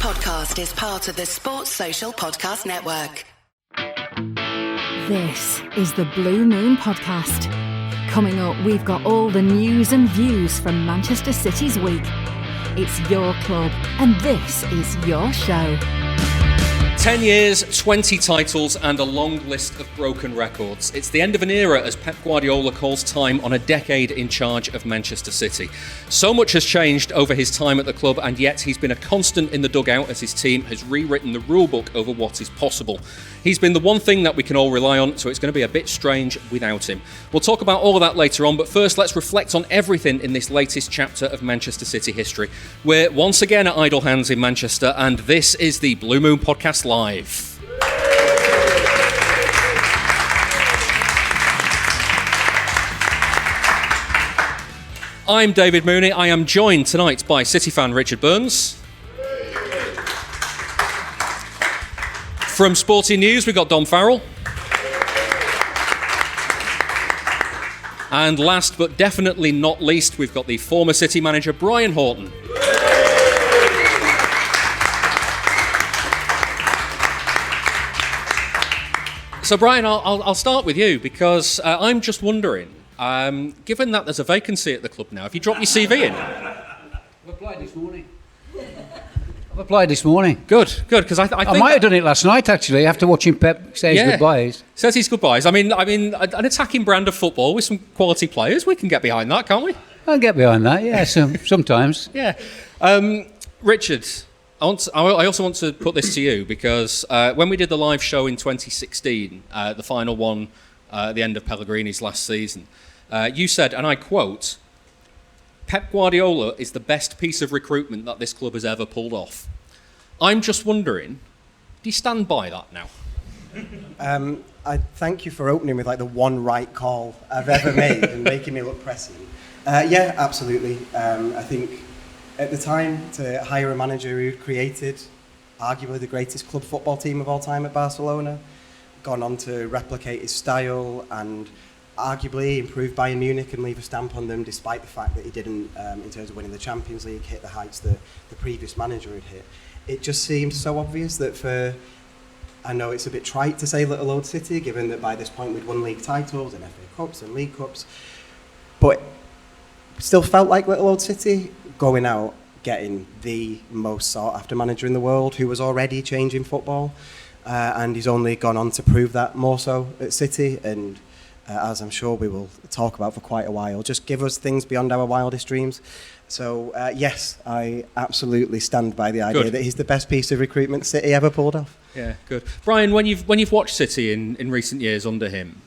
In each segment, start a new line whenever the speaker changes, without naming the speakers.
podcast is part of the Sports Social Podcast Network.
This is the Blue Moon Podcast. Coming up, we've got all the news and views from Manchester City's week. It's your club, and this is your show.
10 years, 20 titles, and a long list of broken records. It's the end of an era as Pep Guardiola calls time on a decade in charge of Manchester City. So much has changed over his time at the club, and yet he's been a constant in the dugout as his team has rewritten the rulebook over what is possible. He's been the one thing that we can all rely on, so it's going to be a bit strange without him. We'll talk about all of that later on, but first let's reflect on everything in this latest chapter of Manchester City history. We're once again at idle hands in Manchester, and this is the Blue Moon Podcast Live. I'm David Mooney. I am joined tonight by City fan Richard Burns. From Sporting News, we've got Dom Farrell. And last but definitely not least, we've got the former City manager, Brian Horton. So, Brian, I'll start with you because I'm just wondering, given that there's a vacancy at the club now, have you dropped your CV in?
I've applied this morning.
Good, because I think
I might have done it last night, actually, after watching Pep say his goodbyes.
Says his goodbyes. I mean, an attacking brand of football with some quality players, we can get behind that, can't we?
I'll get behind that, yeah, sometimes.
Yeah. Richard, I also want to put this to you because when we did the live show in 2016, the final one at the end of Pellegrini's last season, you said, and I quote, "Pep Guardiola is the best piece of recruitment that this club has ever pulled off." I'm just wondering, do you stand by that now?
I thank you for opening with like the one right call I've ever made and making me look pressing. Yeah, absolutely. I think at the time to hire a manager who created arguably the greatest club football team of all time at Barcelona, gone on to replicate his style and arguably improve Bayern Munich and leave a stamp on them despite the fact that he didn't, in terms of winning the Champions League, hit the heights that the previous manager had hit. It just seemed so obvious that I know it's a bit trite to say little old City, given that by this point we'd won league titles and FA Cups and League Cups, but still felt like little old City going out, getting the most sought after manager in the world who was already changing football, and he's only gone on to prove that more so at City, and as I'm sure we will talk about for quite a while, just give us things beyond our wildest dreams. So yes, I absolutely stand by the idea that he's the best piece of recruitment City ever pulled off.
Yeah, good. Brian, when you've watched City in recent years under him,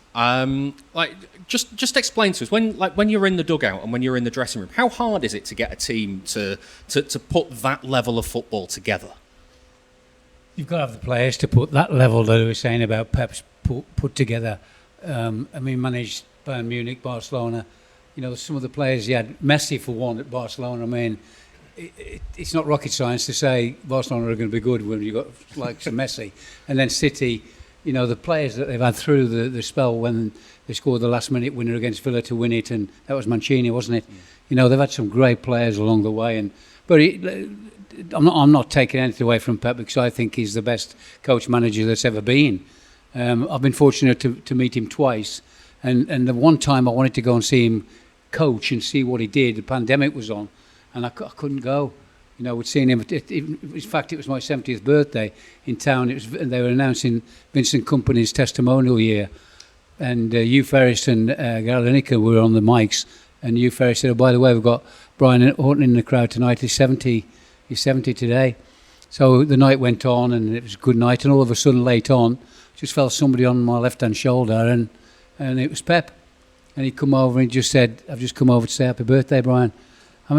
just explain to us when you're in the dugout and when you're in the dressing room, how hard is it to get a team to put that level of football together?
You've got to have the players to put that level that we were saying about Pep's put together. Managed Bayern Munich, Barcelona. You know, some of the players, you had Messi for one at Barcelona. I mean, it's not rocket science to say Barcelona are going to be good when you've got like some Messi. And then City, you know, the players that they've had through the spell when they scored the last minute winner against Villa to win it, and that was Mancini, wasn't it? You know, they've had some great players along the way. But I'm not taking anything away from Pep because I think he's the best coach manager that's ever been. I've been fortunate to meet him twice, and the one time I wanted to go and see him coach and see what he did, the pandemic was on, and I couldn't go. You know, we'd seen him. In fact, it was my 70th birthday in town. They were announcing Vincent Kompany's testimonial year, and Hugh Ferris and Gary Lineker were on the mics, and Hugh Ferris said, "Oh, by the way, we've got Brian Horton in the crowd tonight. He's 70 today." So the night went on, and it was a good night, and all of a sudden, late on, just felt somebody on my left-hand shoulder, and it was Pep. And he come over and just said, "I've just come over to say happy birthday, Brian." I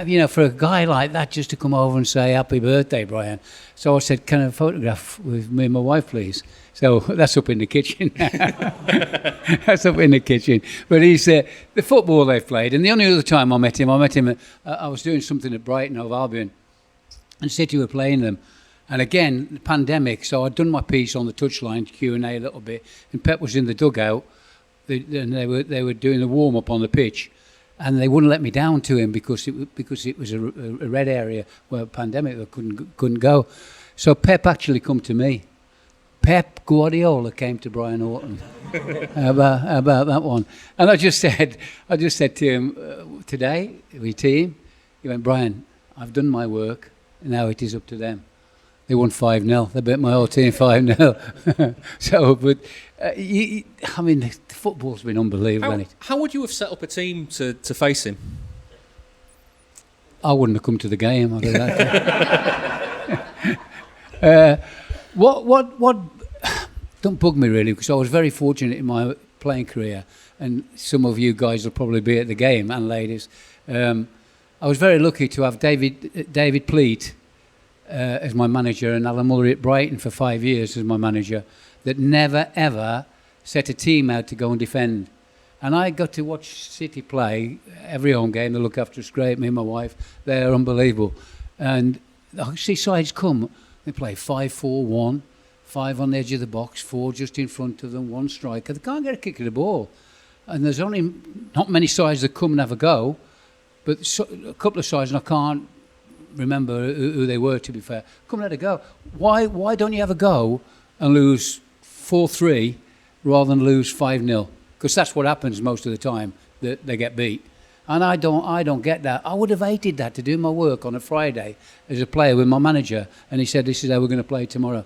mean, for a guy like that, just to come over and say happy birthday, Brian. So I said, "Can I have a photograph with me and my wife, please?" So that's up in the kitchen. That's up in the kitchen. But he's the football they've played. And the only other time I met him, I was doing something at Brighton Hove Albion, and City were playing them. And again, the pandemic, so I'd done my piece on the touchline, Q&A a little bit, and Pep was in the dugout, and they were doing the warm-up on the pitch. and they wouldn't let me down to him because it was a red area where pandemic I couldn't go. So Pep actually come to me. Pep Guardiola came to Brian Horton about that one, and I just said to him today, we team. He went, Brian, I've done my work. Now it is up to them. They won 5-0. They beat my whole team 5-0. So, but I mean, the football's been unbelievable.
How would you have set up a team to face him?
I wouldn't have come to the game. I'll do that. What don't bug me really, because I was very fortunate in my playing career, and some of you guys will probably be at the game, and ladies. I was very lucky to have David Pleat as my manager and Alan Mullery at Brighton for 5 years as my manager, that never ever set a team out to go and defend. And I got to watch City play every home game. They look after us great, me and my wife. They're unbelievable. And I see sides come, they play 5-4-1, 5 on the edge of the box, 4 just in front of them, 1 striker. They can't get a kick of the ball. And there's only not many sides that come and have a go, but a couple of sides, and I can't remember who they were, to be fair, come and have a go. Why don't you have a go and lose 4-3 rather than lose 5-0? Because that's what happens most of the time, that they get beat. And I don't get that. I would have hated that, to do my work on a Friday as a player with my manager, and he said, this is how we're going to play tomorrow.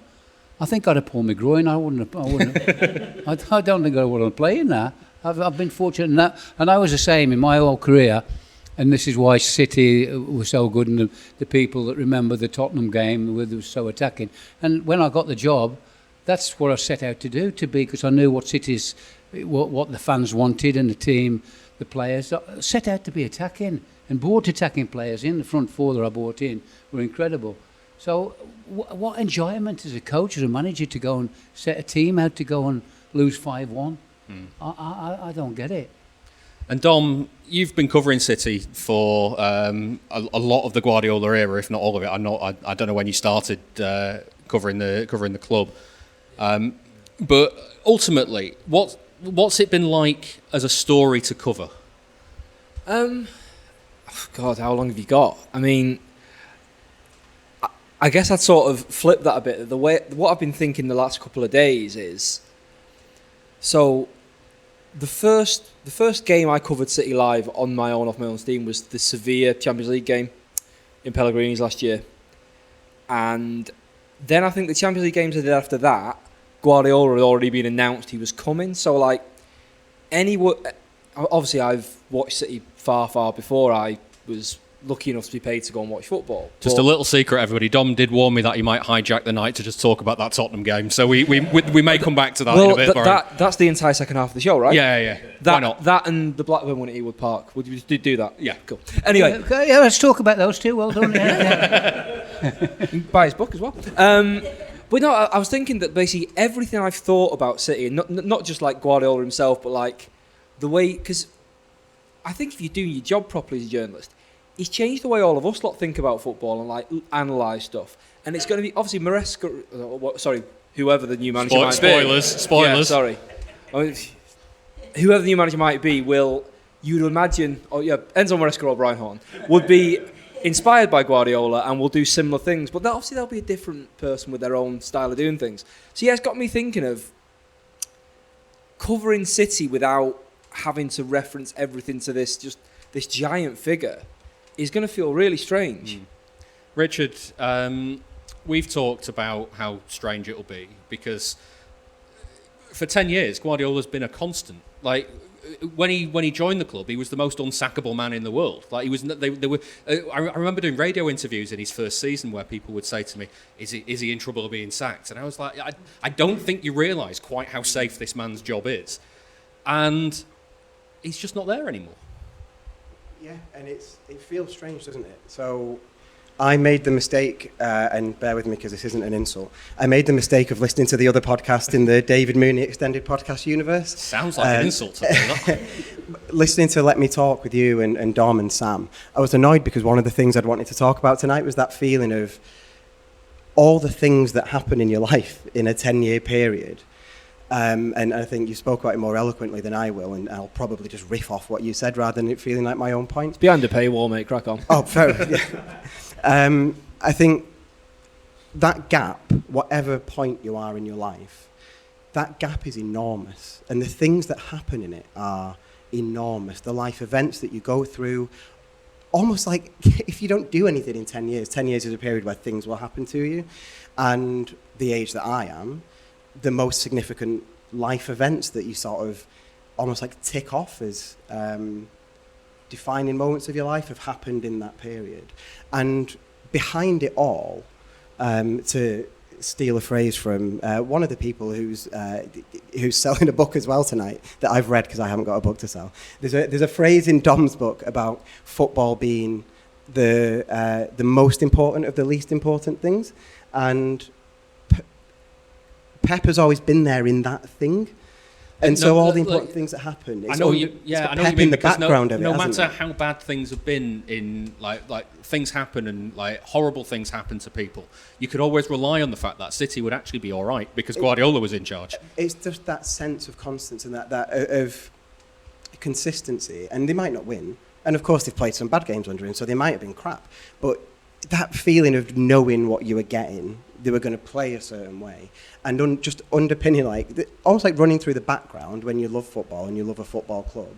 I think I'd have pulled my groin. I wouldn't. I don't think I would have played in that. I've been fortunate in that. And I was the same in my whole career, and this is why City was so good, and the people that remember the Tottenham game were so attacking. And when I got the job, that's what I set out to do, to be, because I knew what the fans wanted, and the team, the players. I set out to be attacking, and bought attacking players in. The front 4 that I bought in were incredible. So what enjoyment as a coach, as a manager, to go and set a team out to go and lose 5-1? I don't get it.
And Dom, you've been covering City for a lot of the Guardiola era, if not all of it. I don't know when you started covering the club, but ultimately, what's it been like as a story to cover?
God, how long have you got? I mean, I guess I'd sort of flip that a bit. What I've been thinking the last couple of days is, so the first game I covered City live on my own, off my own steam, was the Sevilla Champions League game in Pellegrini's last year. And then I think the Champions League games I did after that, Guardiola had already been announced he was coming. So obviously I've watched City far before I was lucky enough to be paid to go and watch football.
Just a little secret, everybody. Dom did warn me that he might hijack the night to just talk about that Tottenham game. So we may come back to that in a bit.
That's the entire second half of the show, right?
Yeah. Why not?
That and the Blackburn win at Ewood Park. Would you do that? Yeah, cool. Anyway.
Yeah, let's talk about those two. Well done.
Buy his book as well. But no, I was thinking that basically everything I've thought about City, not just like Guardiola himself, but like the way, because I think if you're doing your job properly as a journalist, he's changed the way all of us lot think about football and like analyse stuff. And it's going to be obviously whoever the new manager might be. Spoilers.
Yeah,
sorry. Whoever the new manager might be you'd imagine, Enzo Maresca or Brian Horton would be inspired by Guardiola and will do similar things. But obviously they'll be a different person with their own style of doing things. So yeah, it's got me thinking of covering City without having to reference everything to this giant figure is going to feel really strange.
Richard, we've talked about how strange it'll be because for 10 years Guardiola's been a constant. Like when he joined the club, he was the most unsackable man in the world. Like he was. I remember doing radio interviews in his first season where people would say to me, "Is he in trouble of being sacked?" And I was like, "I don't think you realise quite how safe this man's job is," and he's just not there anymore.
Yeah, and it feels strange, doesn't it? So I made the mistake, and bear with me because this isn't an insult, I made the mistake of listening to the other podcast in the David Mooney extended podcast universe.
Sounds like an insult to me.
Listening to Let Me Talk with you and Dom and Sam, I was annoyed because one of the things I'd wanted to talk about tonight was that feeling of all the things that happen in your life in a 10-year period. And I think you spoke about it more eloquently than I will, and I'll probably just riff off what you said rather than it feeling like my own point.
It's behind the paywall, mate. Crack on.
Oh, fair enough. I think that gap, whatever point you are in your life, that gap is enormous. And the things that happen in it are enormous. The life events that you go through, almost like if you don't do anything in 10 years, 10 years is a period where things will happen to you. And the age that I am, the most significant life events that you sort of almost like tick off as defining moments of your life have happened in that period. And behind it all, to steal a phrase from one of the people who's selling a book as well tonight that I've read because I haven't got a book to sell. There's a phrase in Dom's book about football being the most important of the least important things, and Pep has always been there in that thing. And so all the important things that happen, it's
I know
all,
you. Yeah,
it's got
I know
Pep
you mean,
in the
because
background of it.
No
hasn't
matter
it?
how bad things have been, in like things happen and like horrible things happen to people, you could always rely on the fact that City would actually be all right because Guardiola was in charge.
It's just that sense of constancy and that of consistency. And they might not win, and of course they've played some bad games under him, so they might have been crap. But that feeling of knowing what you were getting, they were going to play a certain way, and just underpinning, almost like running through the background when you love football and you love a football club,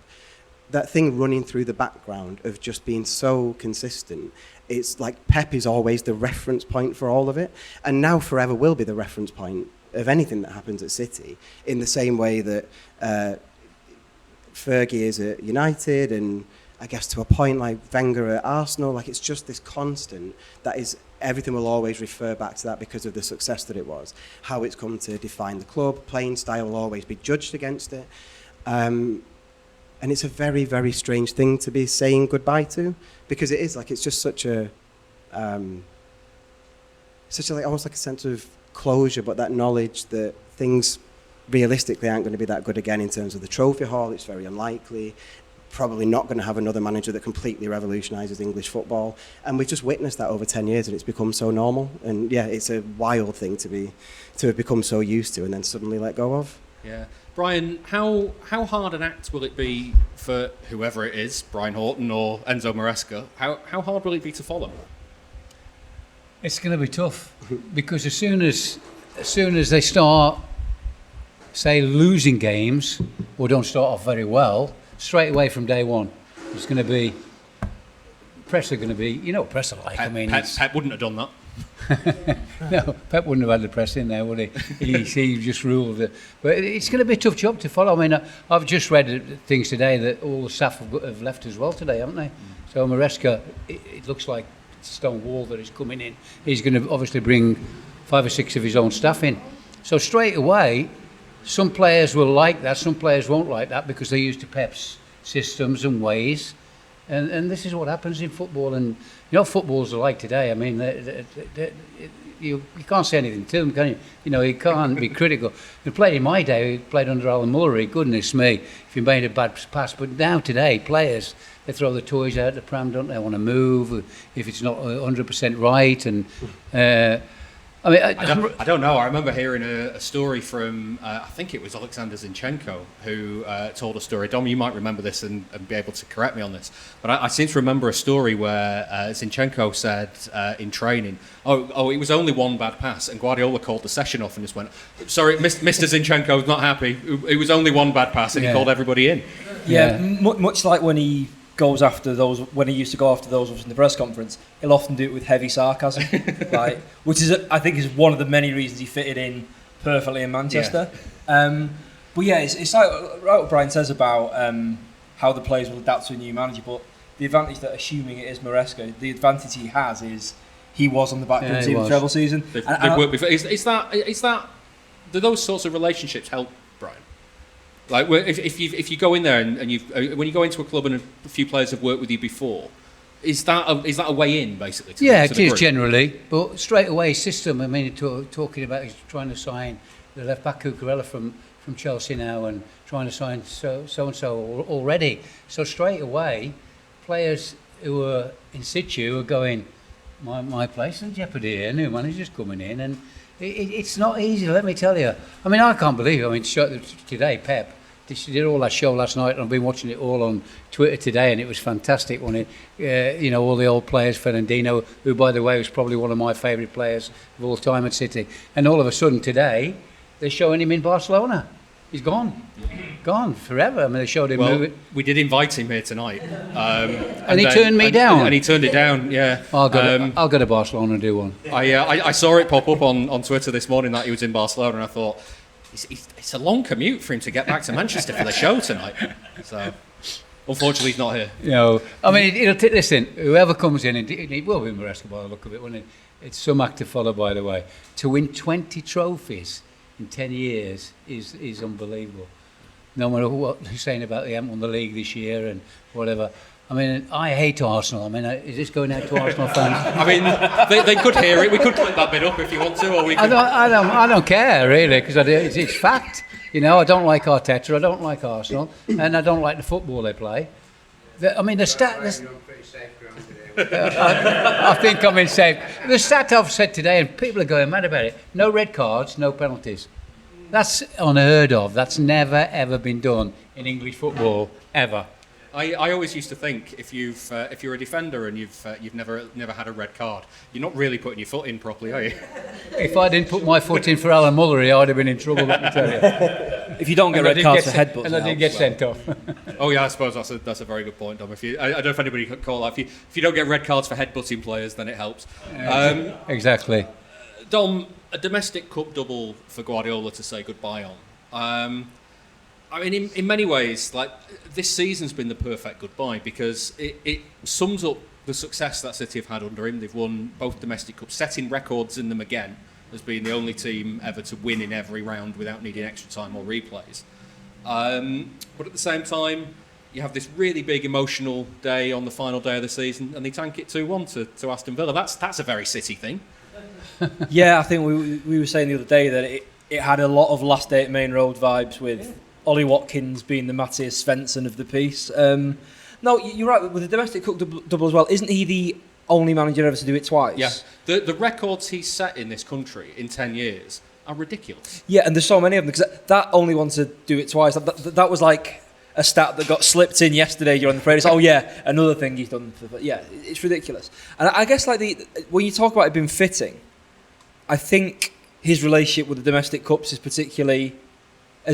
that thing running through the background of just being so consistent. It's like Pep is always the reference point for all of it, and now forever will be the reference point of anything that happens at City, in the same way that Fergie is at United, and I guess to a point like Wenger at Arsenal. Like, it's just this constant that is, everything will always refer back to that because of the success that it was. How it's come to define the club, playing style will always be judged against it. And it's a very, very strange thing to be saying goodbye to, because it is like, it's just such a like almost like a sense of closure, but that knowledge that things realistically aren't going to be that good again in terms of the trophy haul. It's very unlikely. Probably not going to have another manager that completely revolutionises English football, and we've just witnessed that over 10 years, and it's become so normal. And yeah, it's a wild thing to have become so used to and then suddenly let go of.
Yeah, Brian, how hard an act will it be for whoever it is, Brian Horton or Enzo Maresca? How hard will it be to follow?
It's going to be tough because as soon as they start, say, losing games or don't start off very well, straight away from day one, it's going to be press are going to be, you know, press are like.
Pep wouldn't have done that.
No, Pep wouldn't have had the press in there, would he? He just ruled it. But it's going to be a tough job to follow. I mean, I've just read things today that all the staff have left as well today, haven't they? So Maresca, it looks like it's a stone wall that is coming in. He's going to obviously bring 5 or 6 of his own staff in. So straight away, some players will like that, some players won't like that because they're used to Pep's systems and ways. And this is what happens in football. And, you know, football's are like today. I mean, you can't say anything to them, can you? You know, you can't be critical. They played in my day, we played under Alan Mullery, goodness me, if you made a bad pass. But now, today, players, they throw the toys out the pram, don't they? Want to move if it's not 100% right. And I mean,
I don't know. I remember hearing a story from, I think it was Alexander Zinchenko, who told a story. Dom, you might remember this and be able to correct me on this. But I seem to remember a story where Zinchenko said in training, oh, it was only one bad pass. And Guardiola called the session off and just went, sorry, Mr. Zinchenko's not happy. It was only one bad pass, and he called everybody in.
Yeah, much like when he goes after those, when he used to go after those in the press conference, he'll often do it with heavy sarcasm, like, which is, I think, is one of the many reasons he fitted in perfectly in Manchester. Yeah. But yeah, it's like right what Brian says about how the players will adapt to a new manager. But the advantage that, assuming it is Maresca, the advantage he has is he was on the back team of the treble season.
They've worked before. Is that do those sorts of relationships help, Brian? Like, if you go in there and when you go into a club and a few players have worked with you before, is that a way in, basically?
It is generally, but straight away system. I mean, talking about he's trying to sign the left back Cucurella from Chelsea now, and trying to sign so and so already. So straight away, players who are in situ are going, my place in jeopardy here. New manager's coming in, and it's not easy. Let me tell you. I mean, I can't believe it. I mean, today Pep. She did all that show last night, and I've been watching it all on Twitter today, and it was fantastic when it, all the old players, Fernandinho, who, by the way, was probably one of my favourite players of all time at City, and all of a sudden today, they're showing him in Barcelona. He's gone forever. I mean, they showed him moving.
We did invite him here tonight,
and he turned me down.
And he turned it down. Yeah,
I'll go to Barcelona and do one.
I saw it pop up on Twitter this morning that he was in Barcelona, and I thought, it's a long commute for him to get back to Manchester for the show tonight. So, unfortunately, he's not here.
I mean, listen, whoever comes in, and it will be Maresca by the look of it, won't it? It's some act to follow, by the way. To win 20 trophies in 10 years is unbelievable. No matter what they're saying about they haven't won the league this year and whatever. I mean, I hate Arsenal. I mean, is this going out to Arsenal fans?
I mean, they could hear it. We could clip that bit up if you want to, or we could.
I don't care really, because it's fact. I don't like Arteta. I don't like Arsenal, and I don't like the football they play. The stat. I think I'm in safe. The stat I've said today, and people are going mad about it. No red cards, no penalties. That's unheard of. That's never ever been done in English football ever.
I always used to think if you're a defender and you've never had a red card, you're not really putting your foot in properly, are you?
If I didn't put my foot in for Alan Mullery, I'd have been in trouble. Let me tell you.
If you don't get red cards for headbutts,
and I did get sent off.
Oh yeah, I suppose that's a very good point, Dom. I don't know if anybody could call that. If you don't get red cards for headbutting players, then it helps.
Exactly.
Dom, a domestic cup double for Guardiola to say goodbye on. I mean, in many ways, like this season's been the perfect goodbye because it sums up the success that City have had under him. They've won both domestic cups, setting records in them again as being the only team ever to win in every round without needing extra time or replays. But at the same time, you have this really big emotional day on the final day of the season, and they tank it 2-1 to Aston Villa. That's a very City thing.
Yeah, I think we were saying the other day that it had a lot of last day at Main Road vibes with Ollie Watkins being the Matthias Svensson of the piece. No, you're right, with the domestic cup double as well, isn't he the only manager ever to do it twice?
Yeah, the records he's set in this country in 10 years are ridiculous.
Yeah, and there's so many of them, because that only one to do it twice, that was like a stat that got slipped in yesterday during the parade. Oh yeah, another thing he's done. Yeah, it's ridiculous. And I guess when you talk about it being fitting, I think his relationship with the domestic cups has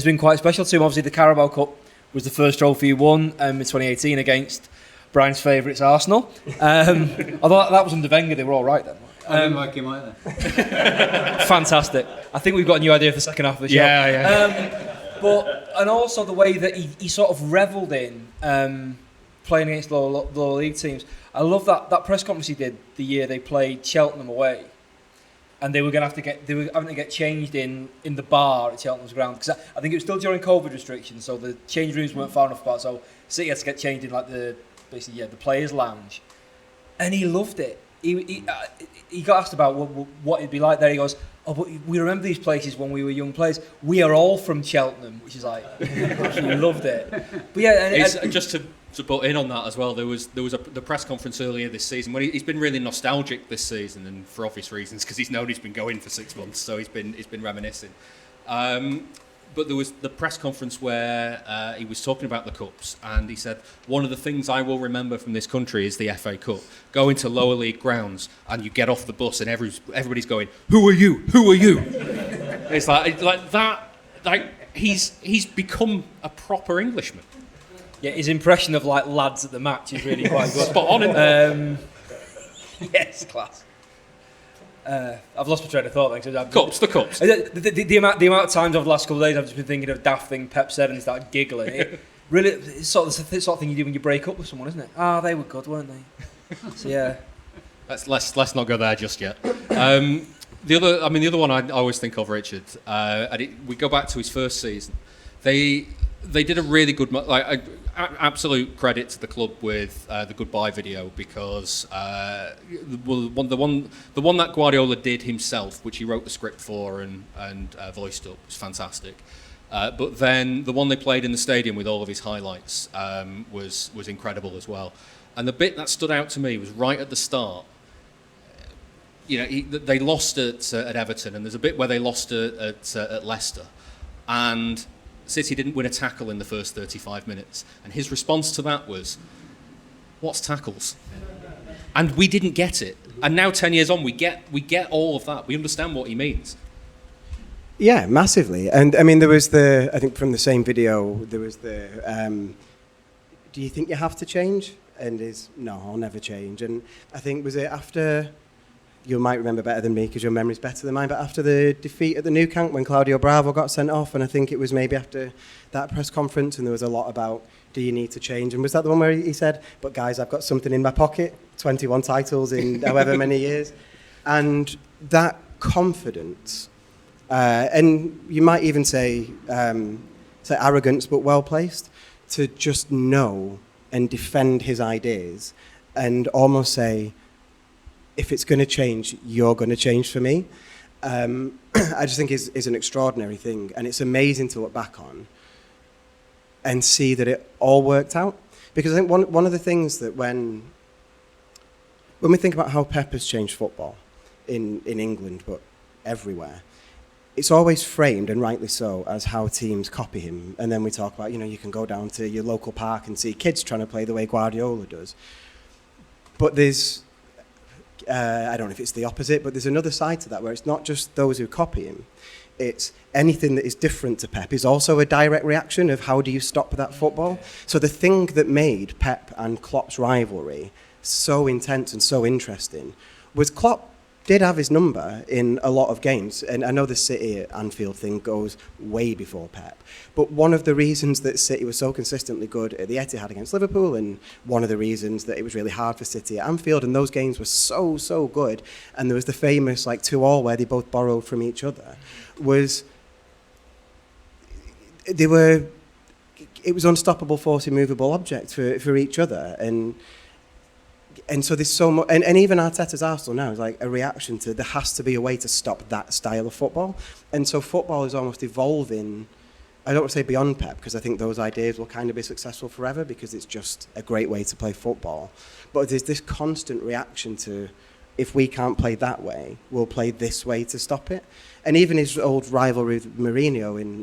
been quite special to him. Obviously, the Carabao Cup was the first trophy he won in 2018 against Brian's favourites, Arsenal. Although that was under Wenger, they were all right then.
I didn't like him either.
Fantastic. I think we've got a new idea for the second half of the show.
Yeah.
And also the way that he sort of revelled in playing against lower league teams. I love that press conference he did the year they played Cheltenham away. And they were having to get changed in the bar at Cheltenham's ground, because I think it was still during COVID restrictions, so the change rooms weren't far enough apart. So City had to get changed in the players' lounge, and he loved it. He got asked about what it'd be like there. He goes, "Oh, but we remember these places when we were young players. We are all from Cheltenham," which is like, he loved it. But yeah,
just to put in on that as well, there was the press conference earlier this season when he's been really nostalgic this season, and for obvious reasons, because he's known he's been going for 6 months, so he's been reminiscing. But there was the press conference where he was talking about the cups, and he said, one of the things I will remember from this country is the FA Cup. Going to lower league grounds, and you get off the bus, and everybody's going, "Who are you? Who are you?" It's like that. Like he's become a proper Englishman.
Yeah, his impression of lads at the match is really quite good.
Spot on, isn't it?
Yes, class. I've lost my train of thought.
The cups.
The amount of times over the last couple of days I've just been thinking of daft thing Pep said and started giggling. It's sort of the sort of thing you do when you break up with someone, isn't it? They were good, weren't they? So yeah.
Let's not go there just yet. The other one I always think of, Richard, we go back to his first season. They did a really good, absolute credit to the club with the goodbye video, because the one that Guardiola did himself, which he wrote the script for and voiced up, was fantastic. But then the one they played in the stadium with all of his highlights was incredible as well. And the bit that stood out to me was right at the start. they lost at Everton, and there's a bit where they lost at Leicester, and City didn't win a tackle in the first 35 minutes, and his response to that was, "What's tackles?" And we didn't get it. And now 10 years on, we get all of that. We understand what he means.
Yeah, massively. And I mean, there was I think from the same video, there was do you think you have to change? And no, I'll never change. And I think, was it after, you might remember better than me because your memory's better than mine, but after the defeat at the Nou Camp when Claudio Bravo got sent off, and I think it was maybe after that press conference, and there was a lot about, do you need to change? And was that the one where he said, but guys, I've got something in my pocket, 21 titles in however many years. And that confidence, and you might even say arrogance, but well-placed, to just know and defend his ideas and almost say, if it's going to change, you're going to change for me. I just think is an extraordinary thing. And it's amazing to look back on and see that it all worked out. Because I think one of the things that when we think about how Pep has changed football in England, but everywhere, it's always framed, and rightly so, as how teams copy him. And then we talk about, you can go down to your local park and see kids trying to play the way Guardiola does. But there's, I don't know if it's the opposite, but there's another side to that where it's not just those who copy him. It's anything that is different to Pep is also a direct reaction of how do you stop that football. So the thing that made Pep and Klopp's rivalry so intense and so interesting was Klopp did have his number in a lot of games. And I know the City at Anfield thing goes way before Pep. But one of the reasons that City was so consistently good at the Etihad against Liverpool, and one of the reasons that it was really hard for City at Anfield, and those games were so good, and there was the famous 2-2 where they both borrowed from each other, was it was unstoppable force, immovable object for each other. And so there's so much, and even Arteta's Arsenal now is like a reaction to, there has to be a way to stop that style of football. And so football is almost evolving, I don't want to say beyond Pep, because I think those ideas will kind of be successful forever because it's just a great way to play football. But there's this constant reaction to, if we can't play that way, we'll play this way to stop it. And even his old rivalry with Mourinho in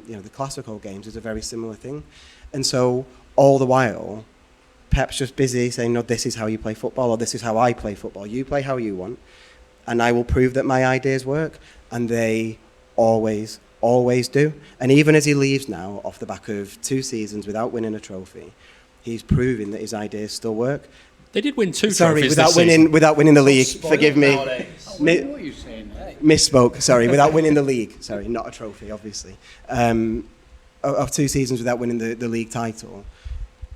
the classical games is a very similar thing. And so all the while, Pep's just busy saying, no, this is how you play football, or this is how I play football. You play how you want, and I will prove that my ideas work. And they always do. And even as he leaves now, off the back of 2 seasons without winning a trophy, he's proving that his ideas still work.
They did win 2
trophies
without
winning the league. Forgive me.
What are you saying?
Misspoke. Sorry, without winning the league. Sorry, not a trophy, obviously. Of 2 seasons without winning the league title,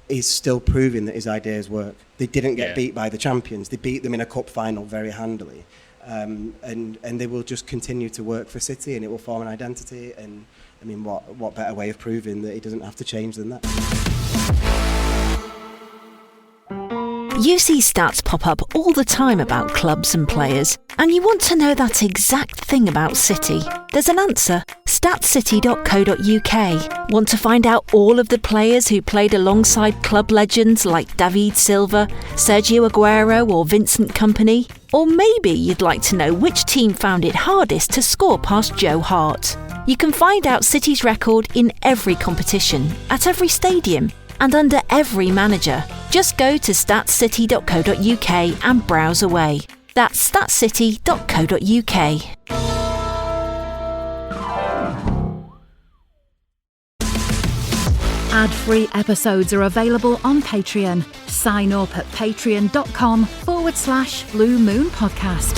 he's still proving that his ideas work. They didn't get beat by the champions. They beat them in a cup final very handily. And they will just continue to work for City, and it will form an identity. And I mean, what better way of proving that he doesn't have to change than that?
You see stats pop up all the time about clubs and players, and you want to know that exact thing about City. There's an answer. Statscity.co.uk. Want to find out all of the players who played alongside club legends like David Silva, Sergio Aguero or Vincent Kompany? Or maybe you'd like to know which team found it hardest to score past Joe Hart. You can find out City's record in every competition, at every stadium, and under every manager. Just go to statscity.co.uk and browse away. That's statscity.co.uk. Ad-free episodes are available on Patreon. Sign up at patreon.com/Blue Moon Podcast.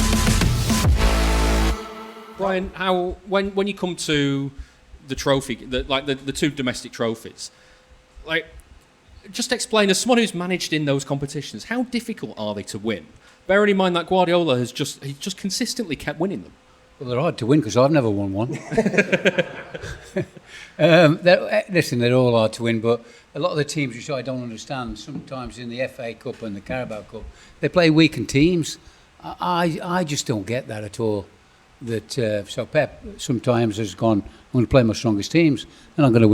Brian, when you come to the trophy, the 2 domestic trophies, just explain, as someone who's managed in those competitions, how difficult are they to win? Bearing in mind that Guardiola has just consistently kept winning them.
Well, they're hard to win because I've never won one. They're all hard to win, but a lot of the teams, which I don't understand, sometimes in the FA Cup and the Carabao Cup, they play weakened teams. I just don't get that at all. So Pep sometimes has gone, I'm going to play my strongest teams, and I'm going to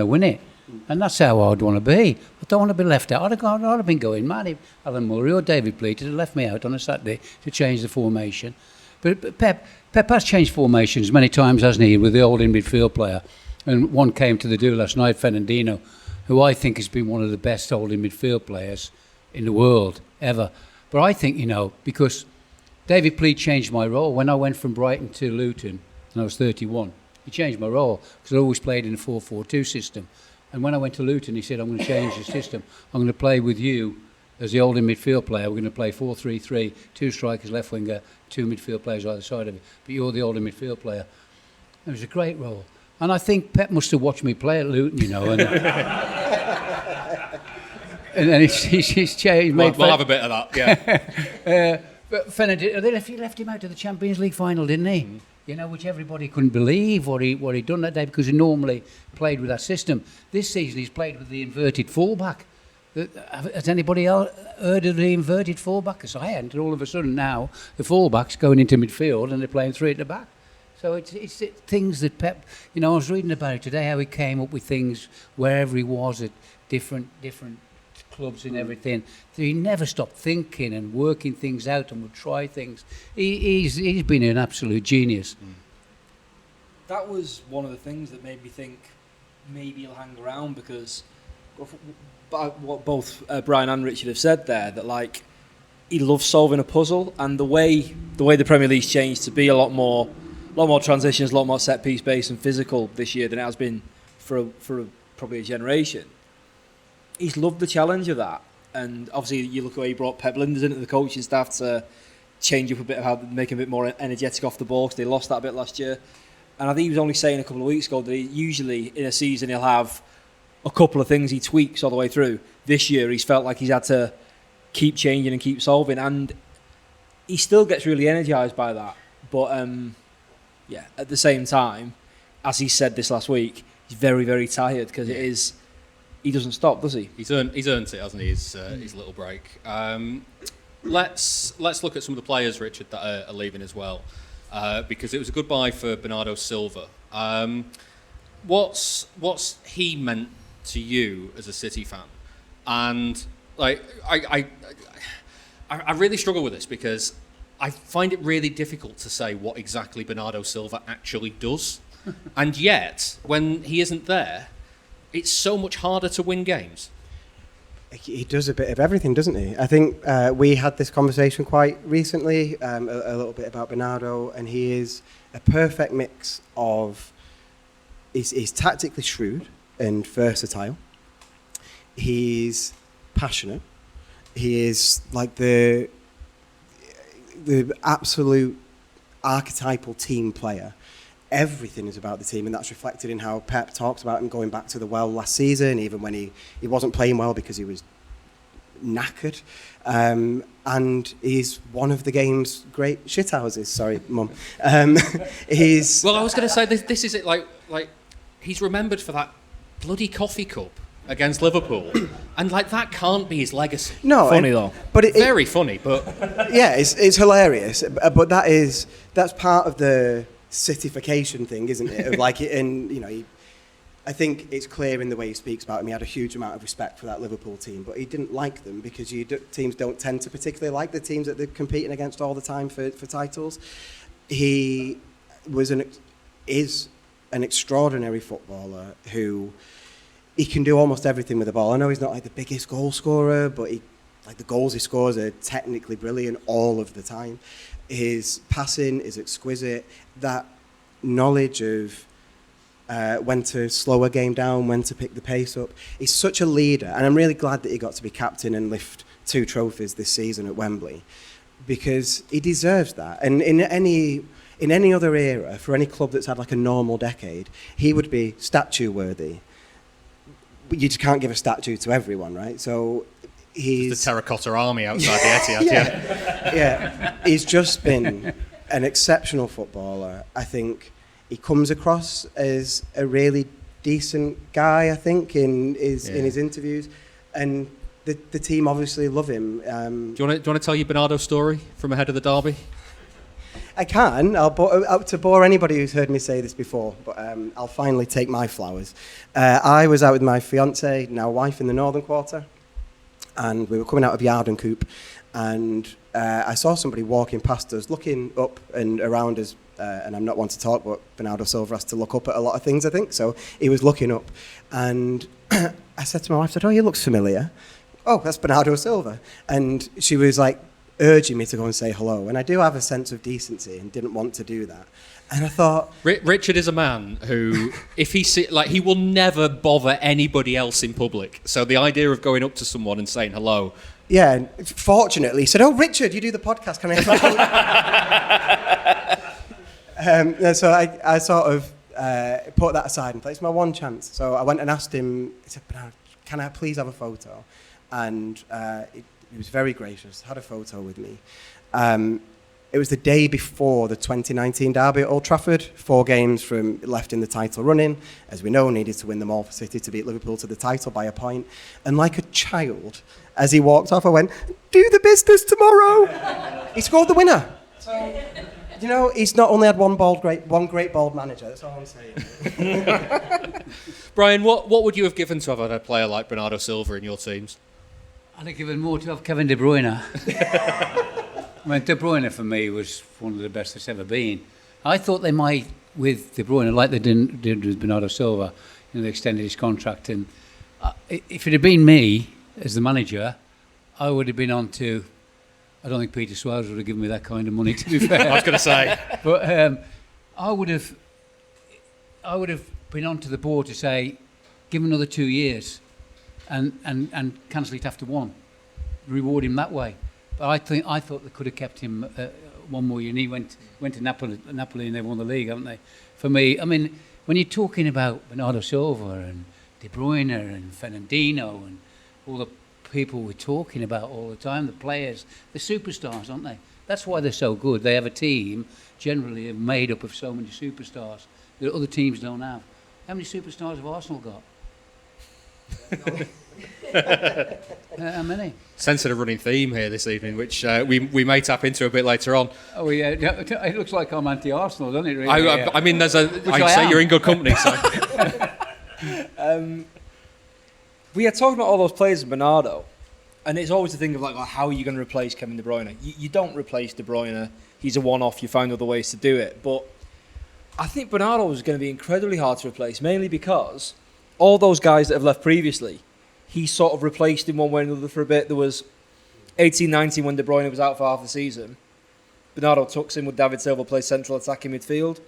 win it. And that's how I'd want to be. I don't want to be left out. I'd have been going mad if Alan Murray or David Pleat had left me out on a Saturday to change the formation. But Pep has changed formations many times, hasn't he, with the old in-midfield player. And one came to the do last night, Fernandinho, who I think has been one of the best old in-midfield players in the world ever. But I think, because David Pleat changed my role. When I went from Brighton to Luton, and I was 31, he changed my role because I always played in a 4-4-2 system. And when I went to Luton, he said, I'm going to change the system. I'm going to play with you as the old midfield player. We're going to play 4-3-3, 2 strikers, left winger, 2 midfield players either side of it. But you're the older midfield player. It was a great role. And I think Pep must have watched me play at Luton, and then he's changed.
We'll have a bit of that, yeah.
But Fernandinho, he left him out to the Champions League final, didn't he? Which everybody couldn't believe what he'd done that day because he normally played with that system. This season he's played with the inverted fullback. Has anybody else heard of the inverted fullback? Because I hadn't. And all of a sudden now the fullback's going into midfield and they're playing 3 at the back. So it's things that Pep. I was reading about it today how he came up with things wherever he was at different clubs and everything. He never stopped thinking and working things out and would try things. He's been an absolute genius.
That was one of the things that made me think maybe he'll hang around because what both Brian and Richard have said there, that he loves solving a puzzle, and the way the Premier League's changed to be a lot more transitions, a lot more set piece based and physical this year than it has been for probably a generation. He's loved the challenge of that, and obviously you look at where he brought Pep Linders into the coaching staff to change up a bit of how make him a bit more energetic off the ball because they lost that a bit last year. And I think he was only saying a couple of weeks ago that usually in a season he'll have a couple of things he tweaks all the way through. This year he's felt like he's had to keep changing and keep solving, and he still gets really energised by that. But at the same time, as he said this last week, he's very, very tired because it is. He doesn't stop, does he? He's
earned it, hasn't he? His little break. Let's look at some of the players, Richard, that are leaving as well, because it was a goodbye for Bernardo Silva. What's he meant to you as a City fan? And I really struggle with this because I find it really difficult to say what exactly Bernardo Silva actually does, and yet when he isn't there, it's so much harder to win games.
He does a bit of everything, doesn't he? I think we had this conversation quite recently, a little bit about Bernardo, and he is a perfect mix of... He's tactically shrewd and versatile. He's passionate. He is like the absolute archetypal team player. Everything is about the team, and that's reflected in how Pep talks about him going back to the well last season, even when he wasn't playing well because he was knackered. And he's one of the game's great shithouses. Sorry, Mum. He's...
Well, I was going to say, this is it, like he's remembered for that bloody coffee cup against Liverpool, and that can't be his legacy.
No,
funny though,
but
very funny. But
yeah, it's hilarious. But that's part of the Cityfication thing, isn't it? I think it's clear in the way he speaks about him. He had a huge amount of respect for that Liverpool team, but he didn't like them because teams don't tend to particularly like the teams that they're competing against all the time for titles. He is an extraordinary footballer who he can do almost everything with the ball. I know he's not the biggest goal scorer, but the goals he scores are technically brilliant all of the time. His passing is exquisite. That knowledge of when to slow a game down, when to pick the pace up. He's such a leader, and I'm really glad that he got to be captain and lift 2 trophies this season at Wembley, because he deserves that. And in any other era, for any club that's had a normal decade, he would be statue worthy. But you just can't give a statue to everyone, right? So he's
the terracotta army outside the Etihad.
Yeah. He's just been an exceptional footballer. I think he comes across as a really decent guy, I think, in his interviews, and the team obviously love him.
Do you want to tell your Bernardo story from ahead of the derby?
I can. To bore anybody who's heard me say this before, but I'll finally take my flowers. I was out with my fiancée, now wife, in the Northern Quarter, and we were coming out of Yarden Coop, and I saw somebody walking past us, looking up and around us, and I'm not one to talk, but Bernardo Silva has to look up at a lot of things, I think, so he was looking up, and I said to my wife, "Oh, he looks familiar." "Oh, that's Bernardo Silva." And she was like urging me to go and say hello, and I do have a sense of decency and didn't want to do that. And I thought,
Richard is a man who, if he will never bother anybody else in public. So the idea of going up to someone and saying hello.
Yeah, and fortunately, he said, "Oh, Richard, you do the podcast, can I have a So I sort of put that aside and thought, it's my one chance. So I went and asked him, he said, "Bernard, can I please have a photo?" And he was very gracious, had a photo with me. It was the day before the 2019 derby at Old Trafford. 4 games from left in the title running. As we know, needed to win them all for City to beat Liverpool to the title by a point. And like a child, as he walked off, I went, "Do the business tomorrow." He scored the winner. So, you know, he's not only had one great bald manager. That's all I'm saying.
Brian, what would you have given to have had a player like Bernardo Silva in your teams?
I'd have given more to have Kevin De Bruyne. I mean, De Bruyne for me was one of the best that's ever been. I thought they might, with De Bruyne, like they did with Bernardo Silva, they extended his contract. And if it had been me as the manager, I would have been on to. I don't think Peter Suarez would have given me that kind of money, to be fair.
I was going to say,
but I would have been on to the board to say, give him another 2 years, and cancel it after 1, reward him that way. But I thought they could have kept him 1 more year, and he went to Napoli, and they won the league, haven't they? For me, I mean, when you're talking about Bernardo Silva and De Bruyne and Fernandinho and all the people we're talking about all the time, the players, the superstars, aren't they? That's why they're so good. They have a team generally made up of so many superstars that other teams don't have. How many superstars have Arsenal got? How many?
Sense of a running theme here this evening, which we may tap into a bit later on.
Oh yeah, it looks like I'm anti-Arsenal, doesn't it? Really?
I mean, I'd say you're in good company. So.
We are talking about all those players in Bernardo, and it's always the thing of like, how are you going to replace Kevin De Bruyne? You don't replace De Bruyne. He's a one-off. You find other ways to do it. But I think Bernardo is going to be incredibly hard to replace, mainly because all those guys that have left previously, he sort of replaced in one way or another for a bit. There was 18-19 when De Bruyne was out for half the season. Bernardo tucks in with David Silva, plays central attacking midfield.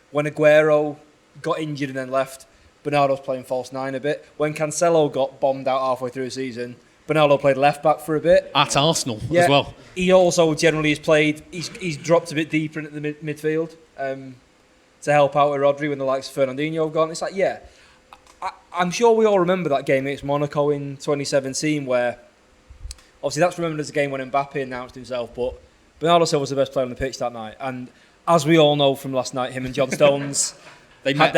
When Aguero got injured and then left, Bernardo's playing false 9 a bit. When Cancelo got bombed out halfway through the season, Bernardo played left back for a bit.
At Arsenal as well.
He also generally has played, he's dropped a bit deeper into the midfield to help out with Rodri when the likes of Fernandinho have gone. It's like, yeah, I'm sure we all remember that game against Monaco in 2017 where, obviously that's remembered as a game when Mbappe announced himself, but Bernardo Silva was the best player on the pitch that night. And as we all know from last night, him and John Stones...
They met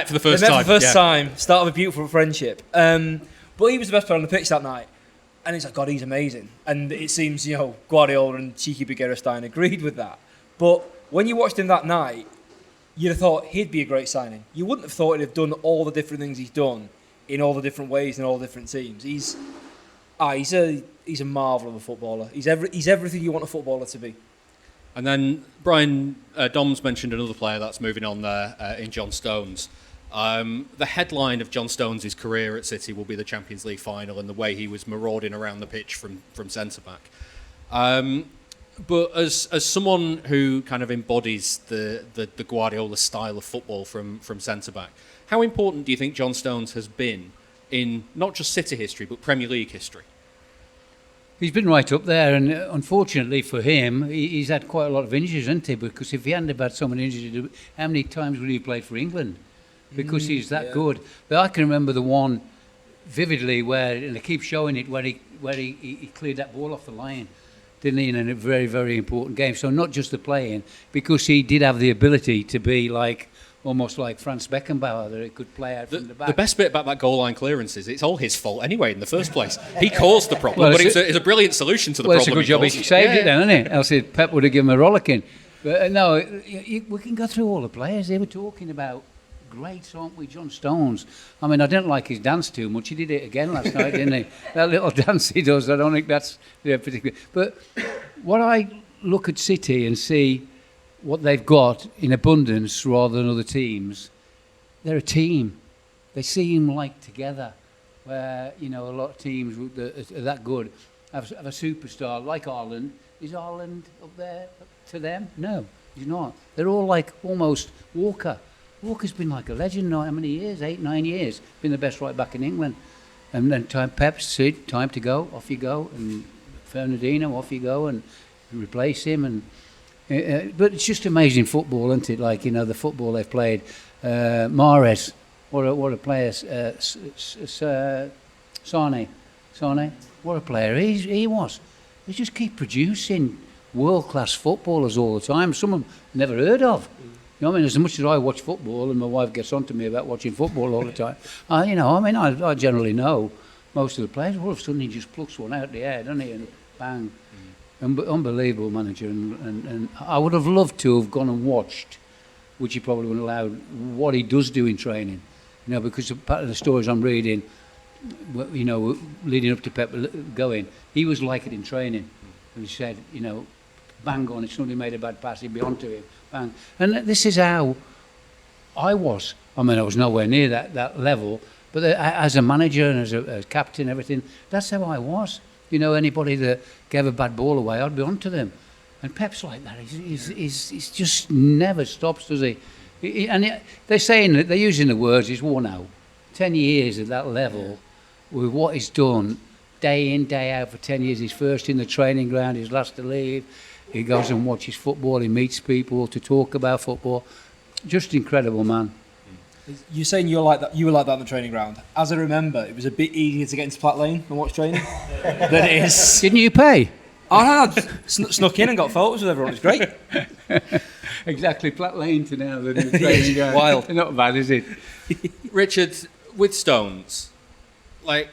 for the first time.
Start of a beautiful friendship. But he was the best player on the pitch that night. And it's like, God, he's amazing. And it seems, Guardiola and Cheeky Begiristain agreed with that. But when you watched him that night, you'd have thought he'd be a great signing. You wouldn't have thought he'd have done all the different things he's done in all the different ways and all the different teams. He's a marvel of a footballer. He's everything you want a footballer to be.
And then, Brian, Dom's mentioned another player that's moving on there in John Stones. The headline of John Stones' career at City will be the Champions League final and the way he was marauding around the pitch from centre-back. But as someone who kind of embodies the Guardiola style of football from centre-back, how important do you think John Stones has been in not just City history, but Premier League history?
He's been right up there, and unfortunately for him, he's had quite a lot of injuries, hasn't he? Because if he hadn't had so many injuries, how many times would he have played for England? Because he's that good. But I can remember the one vividly where, and they keep showing it, where he cleared that ball off the line, didn't he, in a very, very important game. So not just the playing, because he did have the ability to be almost like Franz Beckenbauer, that he could play out from the back.
The best bit about that goal line clearance is it's all his fault anyway in the first place. He caused the problem, but it's a brilliant solution to the problem.
It's a good job he saved it then, isn't it? Else Pep would have given him a rollicking. But no, we can go through all the players. They were talking about greats, aren't we? John Stones. I mean, I didn't like his dance too much. He did it again last night, didn't he? That little dance he does, I don't think that's particular. But what I look at City and see what they've got in abundance rather than other teams, they're a team. They seem like together, where, you know, a lot of teams that are that good have a superstar like Ireland. Is Ireland up there to them? No, he's not. They're all like almost Walker. Walker's been like a legend now. How many years? 8, 9 years. Been the best right back in England. And then Pep's said, time to go. Off you go. And Fernandinho, off you go, and replace him. And but it's just amazing football, isn't it? Like, you know, the football they've played. Mahrez, what a player. Sane, what a player he was. They just keep producing world-class footballers all the time. Some of them never heard of. You know what I mean? As much as I watch football, and my wife gets on to me about watching football all the time, I generally know most of the players. All of a sudden, he just plucks one out the air, doesn't he? And bang. Unbelievable manager. And I would have loved to have gone and watched, which he probably wouldn't allow, what he does do in training. You know, because part of the stories I'm reading, you know, leading up to Pep going, he was like it in training. And he said, you know, bang on, if somebody made a bad pass, he'd be onto him. Bang. And this is how I was. I mean, I was nowhere near that level, but as a manager and as a captain, everything, that's how I was. You know, anybody that gave a bad ball away, I'd be onto them. And Pep's like that. He's just never stops, does he? They're saying that they're using the words, he's worn out. 10 years at that level, with what he's done, day in, day out for 10 years. He's first in the training ground, he's last to leave. He goes and watches football, he meets people to talk about football. Just incredible, man.
You're saying you were like that on the training ground. As I remember, it was a bit easier to get into Platt Lane and watch training than it is.
Didn't you pay?
Oh, no, I snuck in and got photos with everyone. It's great.
Exactly, Platt Lane to now. The training ground.
Wild.
Not bad, is it?
Richard, with Stones, like,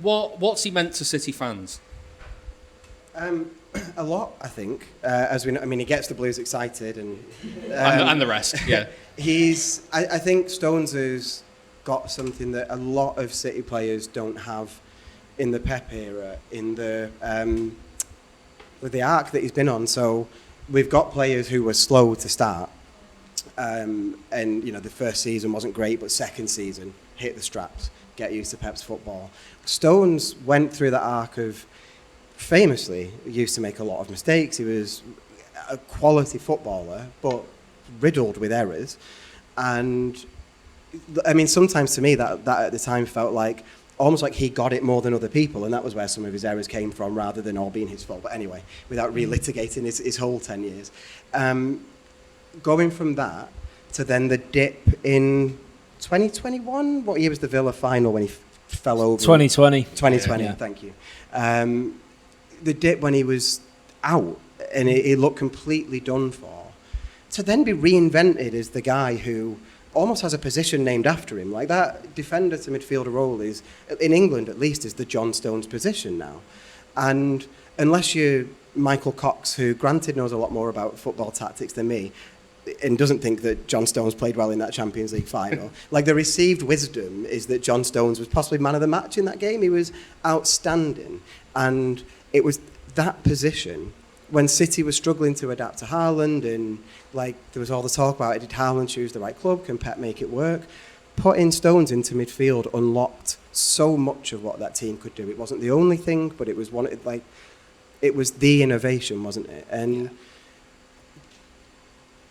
what's he meant to City fans?
A lot, I think. As we know, I mean, he gets the Blues excited, and
the rest, yeah.
I think Stones has got something that a lot of City players don't have in the Pep era, in with the arc that he's been on. So we've got players who were slow to start, and you know, the first season wasn't great, but second season hit the straps, get used to Pep's football. Stones went through the arc of, famously, used to make a lot of mistakes. He was a quality footballer, but riddled with errors. And I mean, sometimes to me that at the time felt like almost like he got it more than other people, and that was where some of his errors came from, rather than all being his fault. But anyway, without relitigating his whole 10 years. Going from that to then the dip in 2021, what year was the Villa final when he fell over?
2020.
2020,
Yeah.
Thank you. The dip when he was out and he looked completely done for, to then be reinvented as the guy who almost has a position named after him. Like, that defender to midfielder role is, in England at least, is the John Stones position now. And unless you're Michael Cox, who granted knows a lot more about football tactics than me, and doesn't think that John Stones played well in that Champions League final, like, the received wisdom is that John Stones was possibly man of the match in that game. He was outstanding. And it was that position when City was struggling to adapt to Haaland, and like there was all the talk about, did Haaland choose the right club? Can Pep make it work? Putting Stones into midfield unlocked so much of what that team could do. It wasn't the only thing, but it was it was the innovation, wasn't it?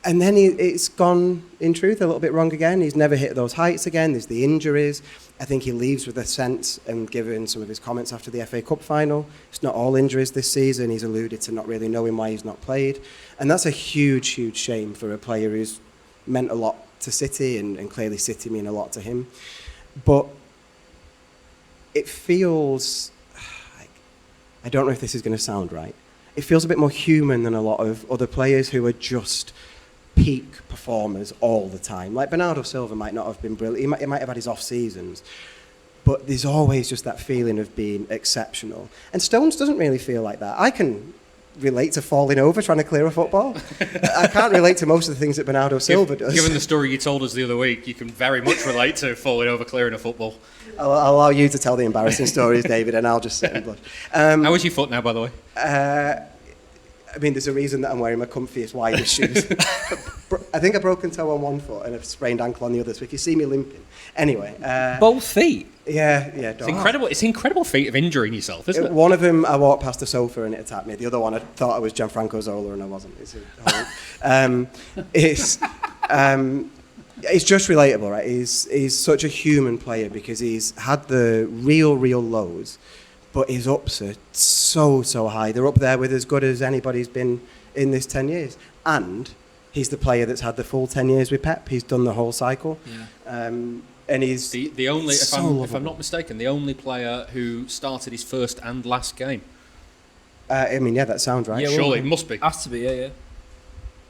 And then it's gone, in truth, a little bit wrong again. He's never hit those heights again. There's the injuries. I think he leaves with a sense, and given some of his comments after the FA Cup final, it's not all injuries this season. He's alluded to not really knowing why he's not played. And that's a huge, huge shame for a player who's meant a lot to City, and clearly City mean a lot to him. But it feels, I don't know if this is going to sound right, it feels a bit more human than a lot of other players who are just peak performers all the time. Like Bernardo Silva might not have been brilliant. He might have had his off seasons, but there's always just that feeling of being exceptional. And Stones doesn't really feel like that. I can relate to falling over trying to clear a football. I can't relate to most of the things that Bernardo Silva does.
Given the story you told us the other week, you can very much relate to falling over clearing a football.
I'll allow you to tell the embarrassing stories, David, and I'll just sit and blush.
How is your foot now, by the way?
I mean, there's a reason that I'm wearing my comfiest, widest shoes. I think I broken toe on one foot and a sprained ankle on the other, so if you see me limping. Anyway.
Both feet?
Yeah.
It's incredible. It's an incredible feat of injuring yourself, isn't it?
One of them, I walked past the sofa and it attacked me. The other one, I thought I was Gianfranco Zola and I wasn't. It's just relatable, right? He's such a human player because he's had the real lows, but his ups are so high. They're up there with as good as anybody's been in this 10 years. And he's the player that's had the full 10 years with Pep. He's done the whole cycle. Yeah. And he's
the only, if I'm not mistaken, the only player who started his first and last game.
That sounds right.
Yeah, surely it must be.
Has to be, yeah.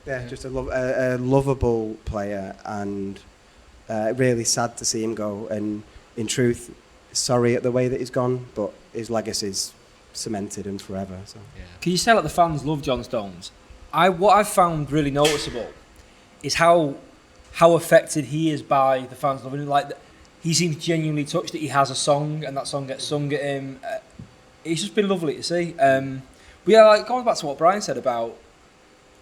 Yeah, just a lovable player, and really sad to see him go. And in truth, sorry at the way that he's gone, but his legacy's cemented and forever. So.
Yeah. Can you say that the fans love John Stones? What I've found really noticeable is how affected he is by the fans loving him. Like, he seems genuinely touched that he has a song and that song gets sung at him. It's just been lovely to see. But yeah, like going back to what Brian said about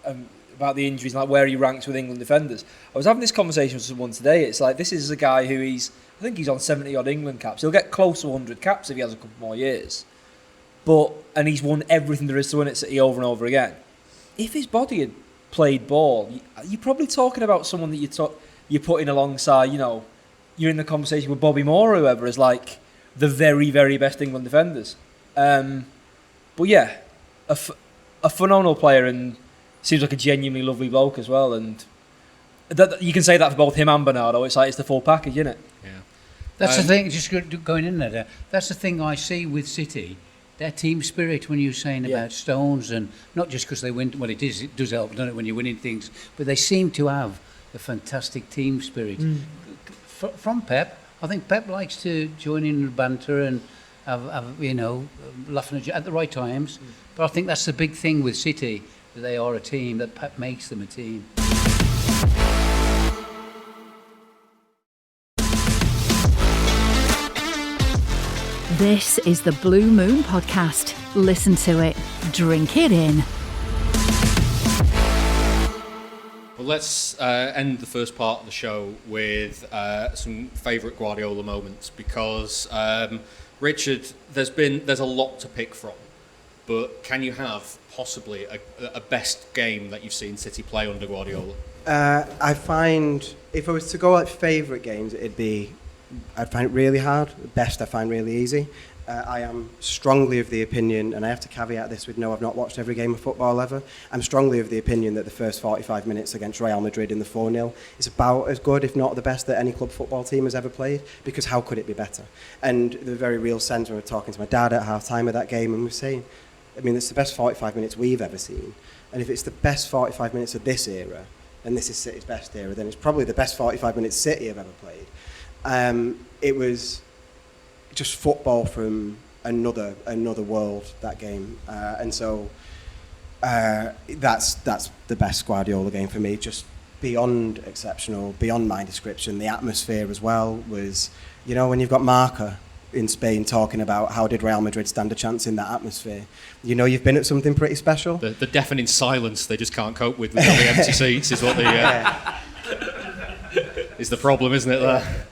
the injuries, like where he ranks with England defenders. I was having this conversation with someone today. It's like, this is a guy who I think he's on 70 odd England caps. He'll get close to 100 caps if he has a couple more years. And he's won everything there is to win at City over and over again. If his body had played ball, you're probably talking about someone that you're putting alongside, you're in the conversation with Bobby Moore or whoever as like the very, very best England defenders. But yeah, a phenomenal player and seems like a genuinely lovely bloke as well. And that, you can say that for both him and Bernardo. It's the full package, isn't it?
Yeah.
That's the thing, just going in there, that's the thing I see with City. Their team spirit, when you're saying about Stones, and not just because they win, well, it does help, doesn't it, when you're winning things, but they seem to have a fantastic team spirit. From Pep, I think Pep likes to join in the banter and have laughing at the right times. But I think that's the big thing with City, that they are a team, that Pep makes them a team.
This is the Blue Moon Podcast. Listen to it, drink it in.
Well, let's end the first part of the show with some favourite Guardiola moments because, Richard, there's a lot to pick from, but can you have possibly a best game that you've seen City play under Guardiola?
I find, if I was to go at favourite games, I'd find it really hard. Best I find really easy. I am strongly of the opinion, and I have to caveat this with no, I've not watched every game of football ever. I'm strongly of the opinion that the first 45 minutes against Real Madrid in the 4-0 is about as good, if not the best, that any club football team has ever played, because how could it be better? And the very real sense, when we were talking to my dad at half-time of that game, and we were saying, it's the best 45 minutes we've ever seen. And if it's the best 45 minutes of this era, and this is City's best era, then it's probably the best 45 minutes City have ever played. It was just football from another world, that game, and so that's the best Guardiola game for me. Just beyond exceptional, beyond my description. The atmosphere as well was, when you've got Marca in Spain talking about how did Real Madrid stand a chance in that atmosphere, you've been at something pretty special.
The deafening silence they just can't cope with all the empty seats is what is the problem, isn't it? There.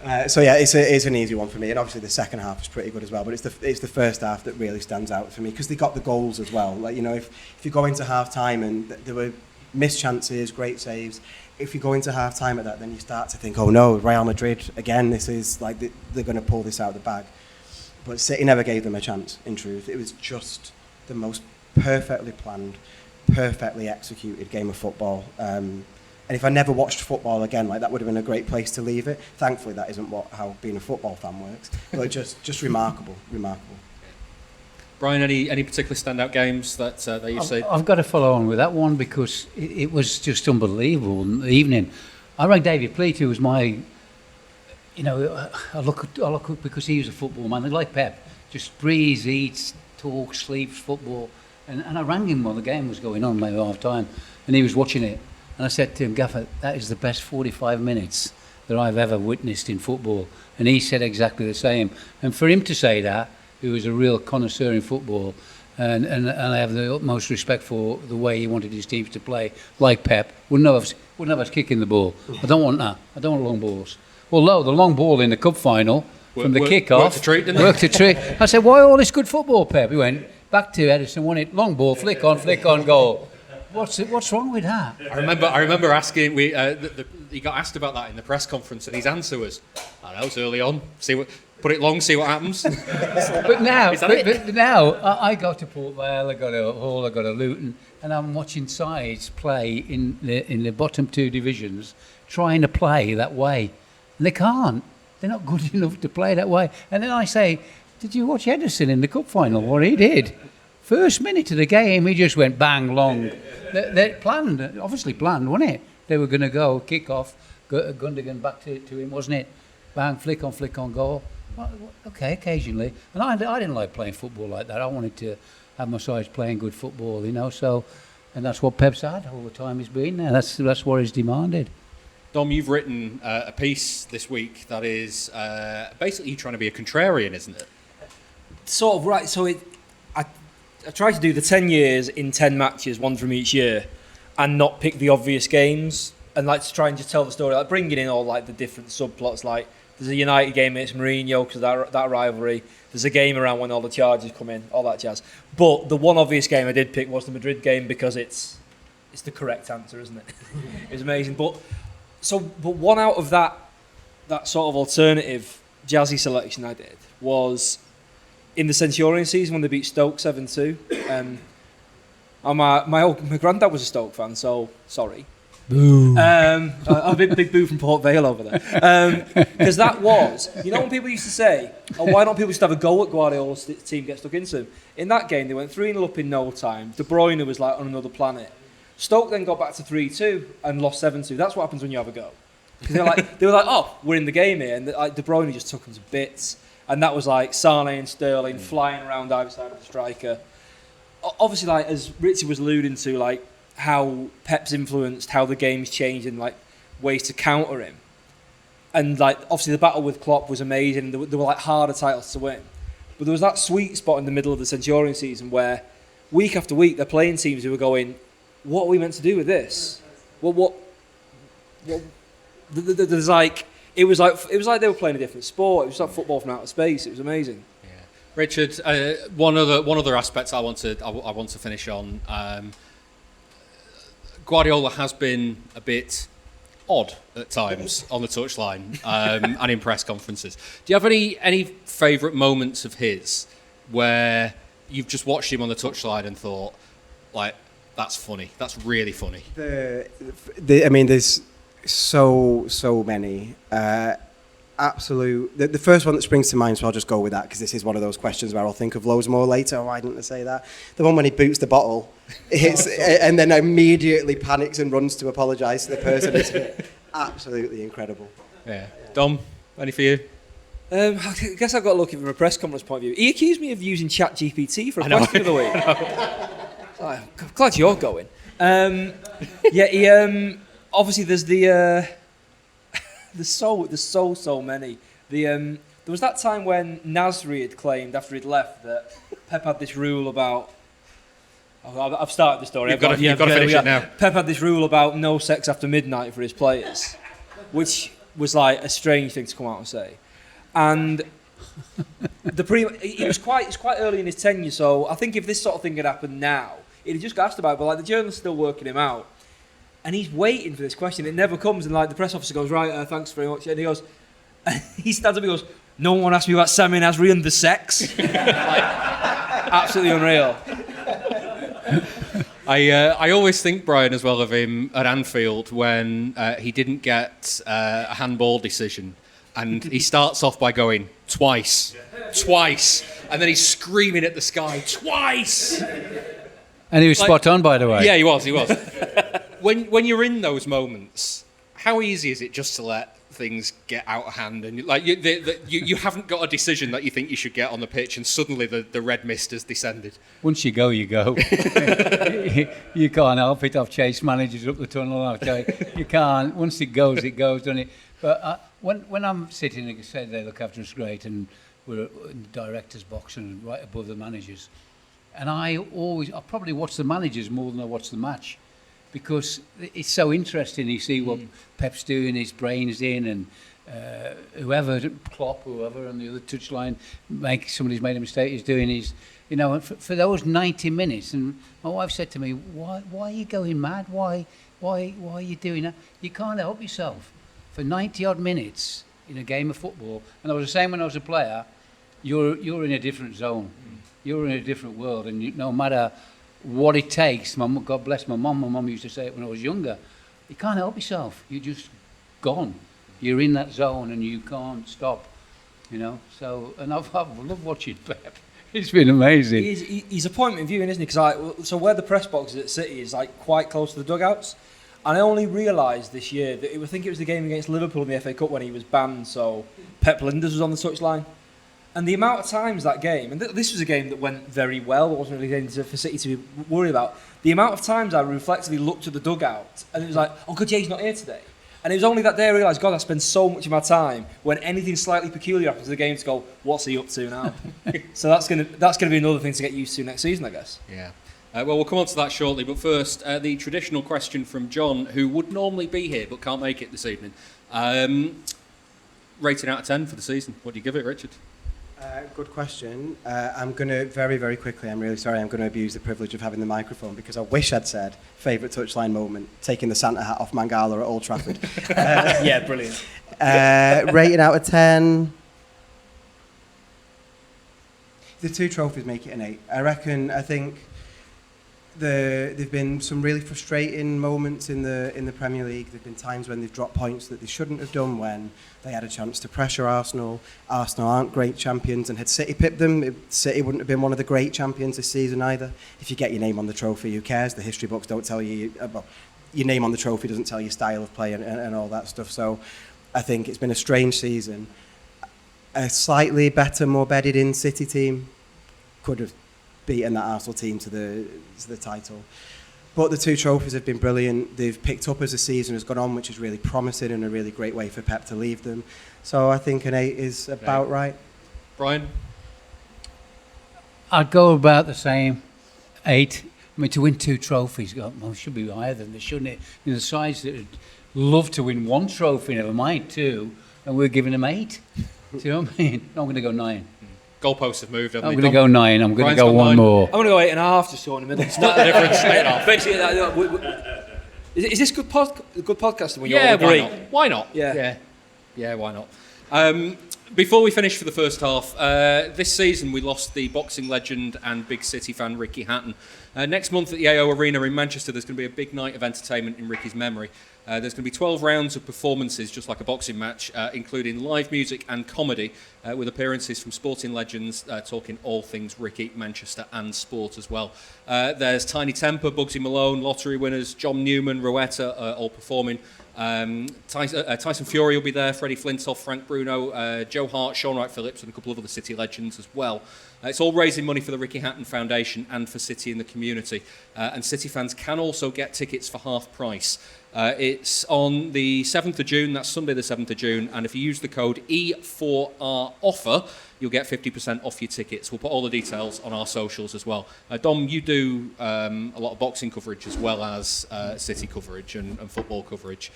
It's an easy one for me, and obviously the second half was pretty good as well. But it's the first half that really stands out for me because they got the goals as well. Like, if you go into half time and there were missed chances, great saves. If you go into half time at that, then you start to think, oh no, Real Madrid again. This is like they're going to pull this out of the bag. But City never gave them a chance. In truth, it was just the most perfectly planned, perfectly executed game of football. And if I never watched football again, that would have been a great place to leave it. Thankfully, that isn't how being a football fan works. But just remarkable.
Brian, any particular standout games that you've seen?
I've got to follow on with that one because it was just unbelievable in the evening. I rang David Pleat, who was my, I look at because he was a football man, like Pep, just breathes, eats, talks, sleeps, football. And I rang him while the game was going on, maybe half time, and he was watching it. And I said to him, Gaffer, that is the best 45 minutes that I've ever witnessed in football. And he said exactly the same. And for him to say that, he was a real connoisseur in football, and I have the utmost respect for the way he wanted his teams to play, like Pep. Wouldn't have us kicking the ball. I don't want that. I don't want long balls. Although the long ball in the cup final, from the kick-off, worked a treat. I said, why all this good football, Pep? He went, back to Edison, won it, long ball, flick on, goal. What's wrong with that?
I remember asking. He got asked about that in the press conference, and his answer was, "I know, it's early on. Put it long, see what happens."
But now, I go to Port Vale, I go to Hull, I go to Luton, and I'm watching sides play in the bottom two divisions, trying to play that way, and they can't. They're not good enough to play that way. And then I say, "Did you watch Edison in the cup final? What he did? First minute of the game, he just went bang long. They planned, obviously planned, wasn't it? They were going to go kick off, Gundogan back to him, wasn't it? Bang, flick on, goal. Well, okay, occasionally. And I didn't like playing football like that. I wanted to have my sides playing good football, you know. So, and that's what Pep's had all the time he's been there. That's what he's demanded.
Dom, you've written a piece this week that is basically trying to be a contrarian, isn't it?
Sort of, right. So I tried to do the 10 years in 10 matches, one from each year, and not pick the obvious games, and like to try and just tell the story, like bringing in all like the different subplots. Like there's a United game against Mourinho because of that rivalry. There's a game around when all the charges come in, all that jazz. But the one obvious game I did pick was the Madrid game because it's the correct answer, isn't it? It's amazing. But one out of that sort of alternative jazzy selection I did was in the Centurion season when they beat Stoke 7-2. My granddad was a Stoke fan, so sorry.
Boo.
A big boo from Port Vale over there. Because that was, you know when people used to say, why don't people just have a go at Guardiola's team get stuck into him? In that game, they went 3-0 up in no time. De Bruyne was like on another planet. Stoke then got back to 3-2 and lost 7-2. That's what happens when you have a go. Because they were like, oh, we're in the game here. And De Bruyne just took them to bits. And that was like Sane and Sterling flying around either side of the striker. Obviously, like as Richie was alluding to, like how Pep's influenced, how the game's changed, and like ways to counter him. And like obviously the battle with Klopp was amazing. There were like harder titles to win, but there was that sweet spot in the middle of the Centurion season where week after week they're playing teams who were going, "What are we meant to do with this? What?" There's like. It was like they were playing a different sport. It was like football from outer space. It was amazing.
Yeah. Richard, one other aspect I want to finish on. Guardiola has been a bit odd at times on the touchline and in press conferences. Do you have any favourite moments of his where you've just watched him on the touchline and thought, like, that's funny, that's really funny?
I mean, there's so many. Absolute. The first one that springs to mind, so I'll just go with that because this is one of those questions where I'll think of loads more later. Why didn't I say that? The one when he boots the bottle, and then immediately panics and runs to apologise to the person. It's absolutely incredible.
Yeah. Dom, any for you?
I guess I've got to look at it from a press conference point of view. He accused me of using ChatGPT for a question of the week. I'm glad you're going. Obviously, there's there's so many. There was that time when Nasri had claimed after he'd left that Pep had this rule about. I've started the story.
You've got to finish it now.
Pep had this rule about no sex after midnight for his players, which was like a strange thing to come out and say. And it was quite early in his tenure, so I think if this sort of thing had happened now, he'd have just got asked about it. But like the journalist's still working him out. And he's waiting for this question. It never comes. And like the press officer goes, right, thanks very much. And he goes, he stands up and goes, no one asked me about Sami Nasri and the sex. Like, absolutely unreal.
I always think, Brian, as well of him at Anfield when he didn't get a handball decision. And he starts off by going, twice. And then he's screaming at the sky, twice.
And he was spot on, by the way.
Yeah, he was. When you're in those moments, how easy is it just to let things get out of hand, and you haven't got a decision that you think you should get on the pitch, and suddenly the red mist has descended.
Once you go, you go. You can't help it. I've chased managers up the tunnel. You can't. Once it goes, doesn't it? But when I'm sitting, like I said, they look after us great, and we're in the director's box and right above the managers. And I probably watch the managers more than I watch the match, because it's so interesting. You see what Pep's doing, his brains in, and whoever, Klopp, whoever on the other touchline, somebody's made a mistake, he's doing his, for those 90 minutes. And my wife said to me, why are you going mad? Why are you doing that? You can't help yourself. For 90 odd minutes in a game of football, and I was the same when I was a player, you're in a different zone. You're in a different world, and no matter what it takes, God bless my mum. My mum used to say it when I was younger. You can't help yourself. You're just gone. You're in that zone, and you can't stop. So, and I've loved watching Pep. It's been amazing.
He's appointment viewing, isn't he? Because so where the press box is at City is quite close to the dugouts, and I only realised this year that I think it was the game against Liverpool in the FA Cup when he was banned. So Pep Linders was on the touchline. And the amount of times that game, and this was a game that went very well, it wasn't really anything for City to be worried about. The amount of times I reflexively looked at the dugout, and it was like, oh God, yeah, he's not here today. And it was only that day I realised, God, I spend so much of my time when anything slightly peculiar happens to the game to go, what's he up to now? So that's gonna be another thing to get used to next season, I guess.
Yeah. Well, we'll come on to that shortly, but first, the traditional question from John, who would normally be here but can't make it this evening. Rating out of 10 for the season. What do you give it, Richard?
Good question. I'm going to, very, very quickly, I'm really sorry, I'm going to abuse the privilege of having the microphone, because I wish I'd said favourite touchline moment, taking the Santa hat off Mangala at Old Trafford.
Yeah, brilliant.
Rating out of 10. The 2 trophies make it an 8. I think there've been some really frustrating moments in the Premier League. There've been times when they've dropped points that they shouldn't have done, when they had a chance to pressure Arsenal. Arsenal aren't great champions, and had City pipped them, City wouldn't have been one of the great champions this season either. If you get your name on the trophy, who cares? The history books don't tell you, your name on the trophy doesn't tell you style of play and all that stuff. So I think it's been a strange season. A slightly better, more bedded in City team could have beaten that Arsenal team to the title. But the 2 trophies have been brilliant. They've picked up as the season has gone on, which is really promising and a really great way for Pep to leave them. So I think an 8 is about right.
Brian?
I'd go about the same, 8. I mean, to win 2 trophies, it should be higher than this, shouldn't it? The sides that would love to win 1 trophy, never mind 2, and we're giving them 8. Do you know what I mean? No, I'm going to go 9.
Goalposts have moved, haven't
I'm
they?
going to go 9. I'm going to go 1
9.
more.
I'm going to go 8.5, just so in the middle.
Split the difference, 8.5.
Basically, is this good podcasting when
Yeah,
you all agree?
why not? Yeah, why not? Before we finish for the first half, this season we lost the boxing legend and big City fan Ricky Hatton. Next month at the AO Arena in Manchester, there's going to be a big night of entertainment in Ricky's memory. There's going to be 12 rounds of performances, just like a boxing match, including live music and comedy, with appearances from sporting legends talking all things Ricky, Manchester and sport as well. There's Tiny Temper, Bugsy Malone, lottery winners, John Newman, Rowetta, all performing. Tyson Fury will be there, Freddie Flintoff, Frank Bruno, Joe Hart, Sean Wright-Phillips and a couple of other City legends as well. It's all raising money for the Ricky Hatton Foundation and for City in the community. And City fans can also get tickets for half price. It's on the 7th of June, that's Sunday the 7th of June, and if you use the code E4R offer, you'll get 50% off your tickets. We'll put all the details on our socials as well. Dom, you do a lot of boxing coverage as well as City coverage and football coverage.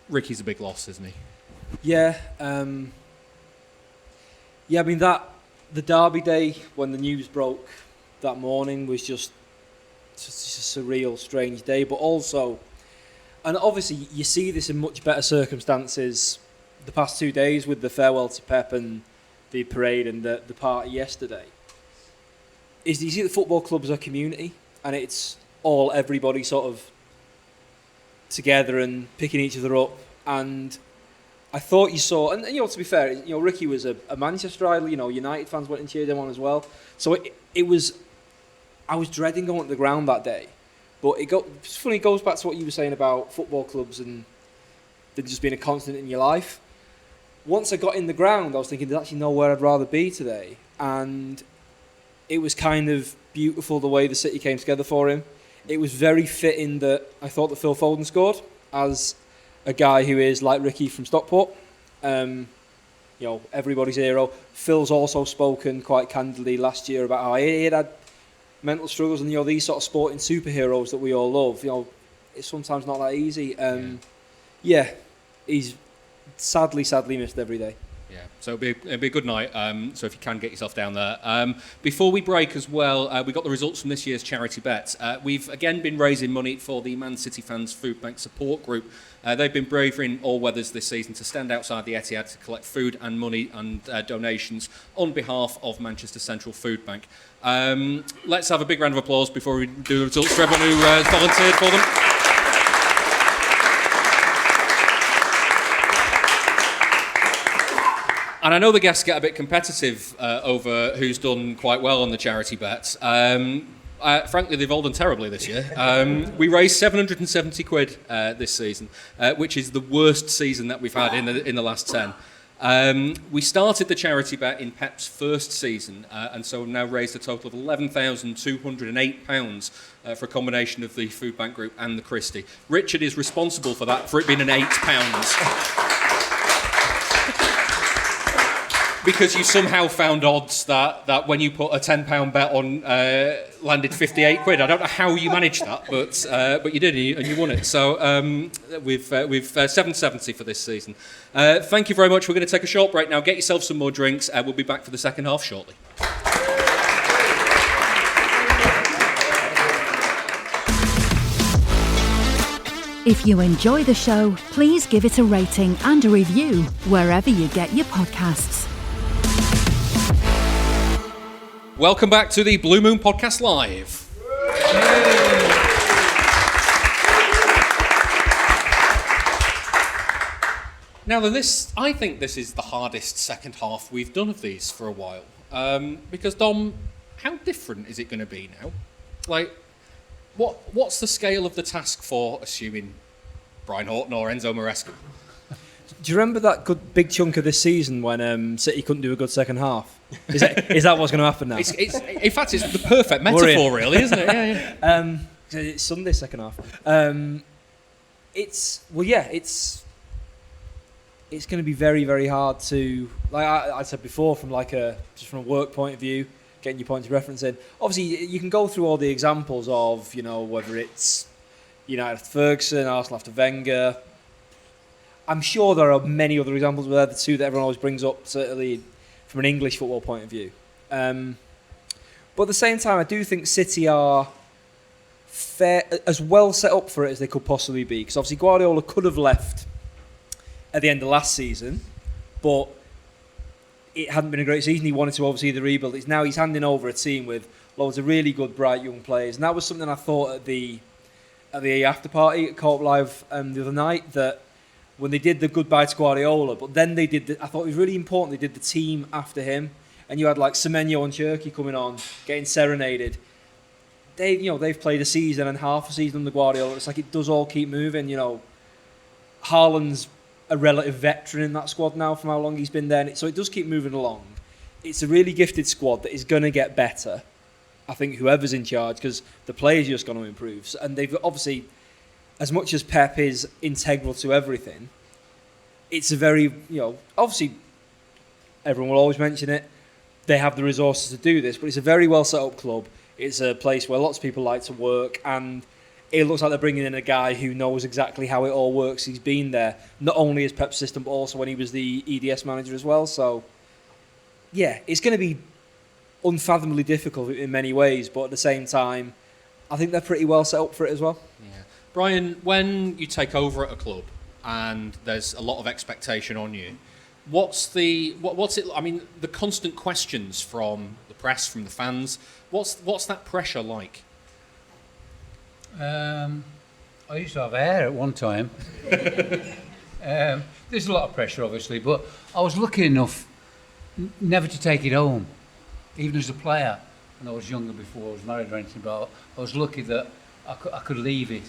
Ricky's a big loss, isn't he?
Yeah. I mean, the derby day when the news broke that morning was just a surreal, strange day, but also, and obviously you see this in much better circumstances the past 2 days with the farewell to Pep and the parade and the party yesterday, is you see the football club as a community, and it's all everybody sort of together and picking each other up. And I thought you saw, and to be fair, Ricky was a Manchester idol. United fans went and cheered him on as well. So it was. I was dreading going to the ground that day, but it's funny. It goes back to what you were saying about football clubs and than just being a constant in your life. Once I got in the ground, I was thinking, there's actually nowhere I'd rather be today. And it was kind of beautiful the way the City came together for him. It was very fitting that I thought that Phil Foden scored as a guy who is like Ricky from Stockport. Everybody's hero. Phil's also spoken quite candidly last year about how he had mental struggles, and these sort of sporting superheroes that we all love. It's sometimes not that easy. He's sadly missed every day.
Yeah, so it'll be a good night, so if you can get yourself down there. Before we break as well, we got the results from this year's charity bet. We've again been raising money for the Man City Fans Food Bank Support Group. They've been braving all weathers this season to stand outside the Etihad to collect food and money and donations on behalf of Manchester Central Food Bank. Let's have a big round of applause before we do the results for everyone who has volunteered for them. And I know the guests get a bit competitive over who's done quite well on the charity bet. Frankly, they've all done terribly this year. We raised 770 quid this season, which is the worst season that we've had in the last 10. We started the charity bet in Pep's first season, and so we've now raised a total of £11,208 for a combination of the Food Bank Group and the Christie. Richard is responsible for that, for it being an £8. Because you somehow found odds that when you put a £10 bet on landed 58 quid. I don't know how you managed that, but you did, and you won it. So we've 770 for this season. Thank you very much. We're going to take a short break now. Get yourself some more drinks. We'll be back for the second half shortly.
If you enjoy the show, please give it a rating and a review wherever you get your podcasts.
Welcome back to the Blue Moon Podcast Live. Now then, I think this is the hardest second half we've done of these for a while. Because Dom, how different is it going to be now? Like, what's the scale of the task for assuming Brian Horton or Enzo Maresca?
Do you remember that good big chunk of this season when City couldn't do a good second half? Is that what's going to happen now?
In fact, it's the perfect metaphor, really, isn't it? Yeah.
It's Sunday second half. It's going to be very, very hard to, like I said before, from just from a work point of view, getting your points of reference in. Obviously, you can go through all the examples of, whether it's United after Ferguson, Arsenal after Wenger. I'm sure there are many other examples, but they're the two that everyone always brings up, certainly from an English football point of view. But at the same time, I do think City are as well set up for it as they could possibly be. Because obviously Guardiola could have left at the end of last season, but it hadn't been a great season. He wanted to obviously the rebuild. He's handing over a team with loads of really good, bright young players. And that was something I thought at the after party at Co-op Live the other night, that when they did the goodbye to Guardiola, but then I thought it was really important they did the team after him, and you had like Semenyo and Cherky coming on, getting serenaded. They've played a season and half a season under Guardiola. It's like it does all keep moving. Haaland's a relative veteran in that squad now from how long he's been there, so it does keep moving along. It's a really gifted squad that is going to get better. I think whoever's in charge, because the players are just going to improve, and they've obviously. As much as Pep is integral to everything, it's a very, obviously everyone will always mention it, they have the resources to do this, but it's a very well set up club. It's a place where lots of people like to work, and it looks like they're bringing in a guy who knows exactly how it all works. He's been there, not only as Pep's system, but also when he was the EDS manager as well. So, yeah, it's going to be unfathomably difficult in many ways, but at the same time, I think they're pretty well set up for it as well.
Yeah. Brian, when you take over at a club and there's a lot of expectation on you, what's it? I mean, the constant questions from the press, from the fans. What's that pressure like?
I used to have hair at one time. There's a lot of pressure, obviously, but I was lucky enough never to take it home, even as a player. And I was younger before I was married or anything, but I was lucky that I could leave it.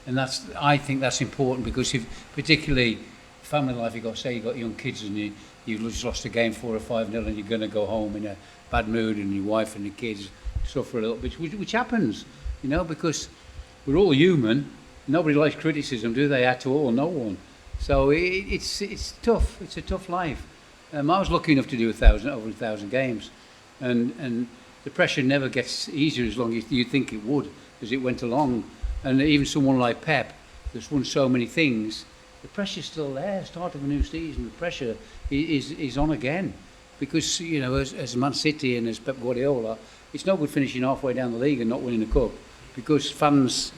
And I think that's important, because if particularly family life, you got young kids and you just lost a game 4 or 5-0 and you're going to go home in a bad mood, and your wife and the kids suffer a little bit, which happens, because we're all human. Nobody likes criticism, do they? At all, no one. So it's tough. It's a tough life. I was lucky enough to do over 1,000 games, and the pressure never gets easier as long as you think it would, as it went along. And even someone like Pep, that's won so many things, the pressure's still there. Start of a new season, the pressure is on again, because as Man City and as Pep Guardiola, it's no good finishing halfway down the league and not winning the cup, because fans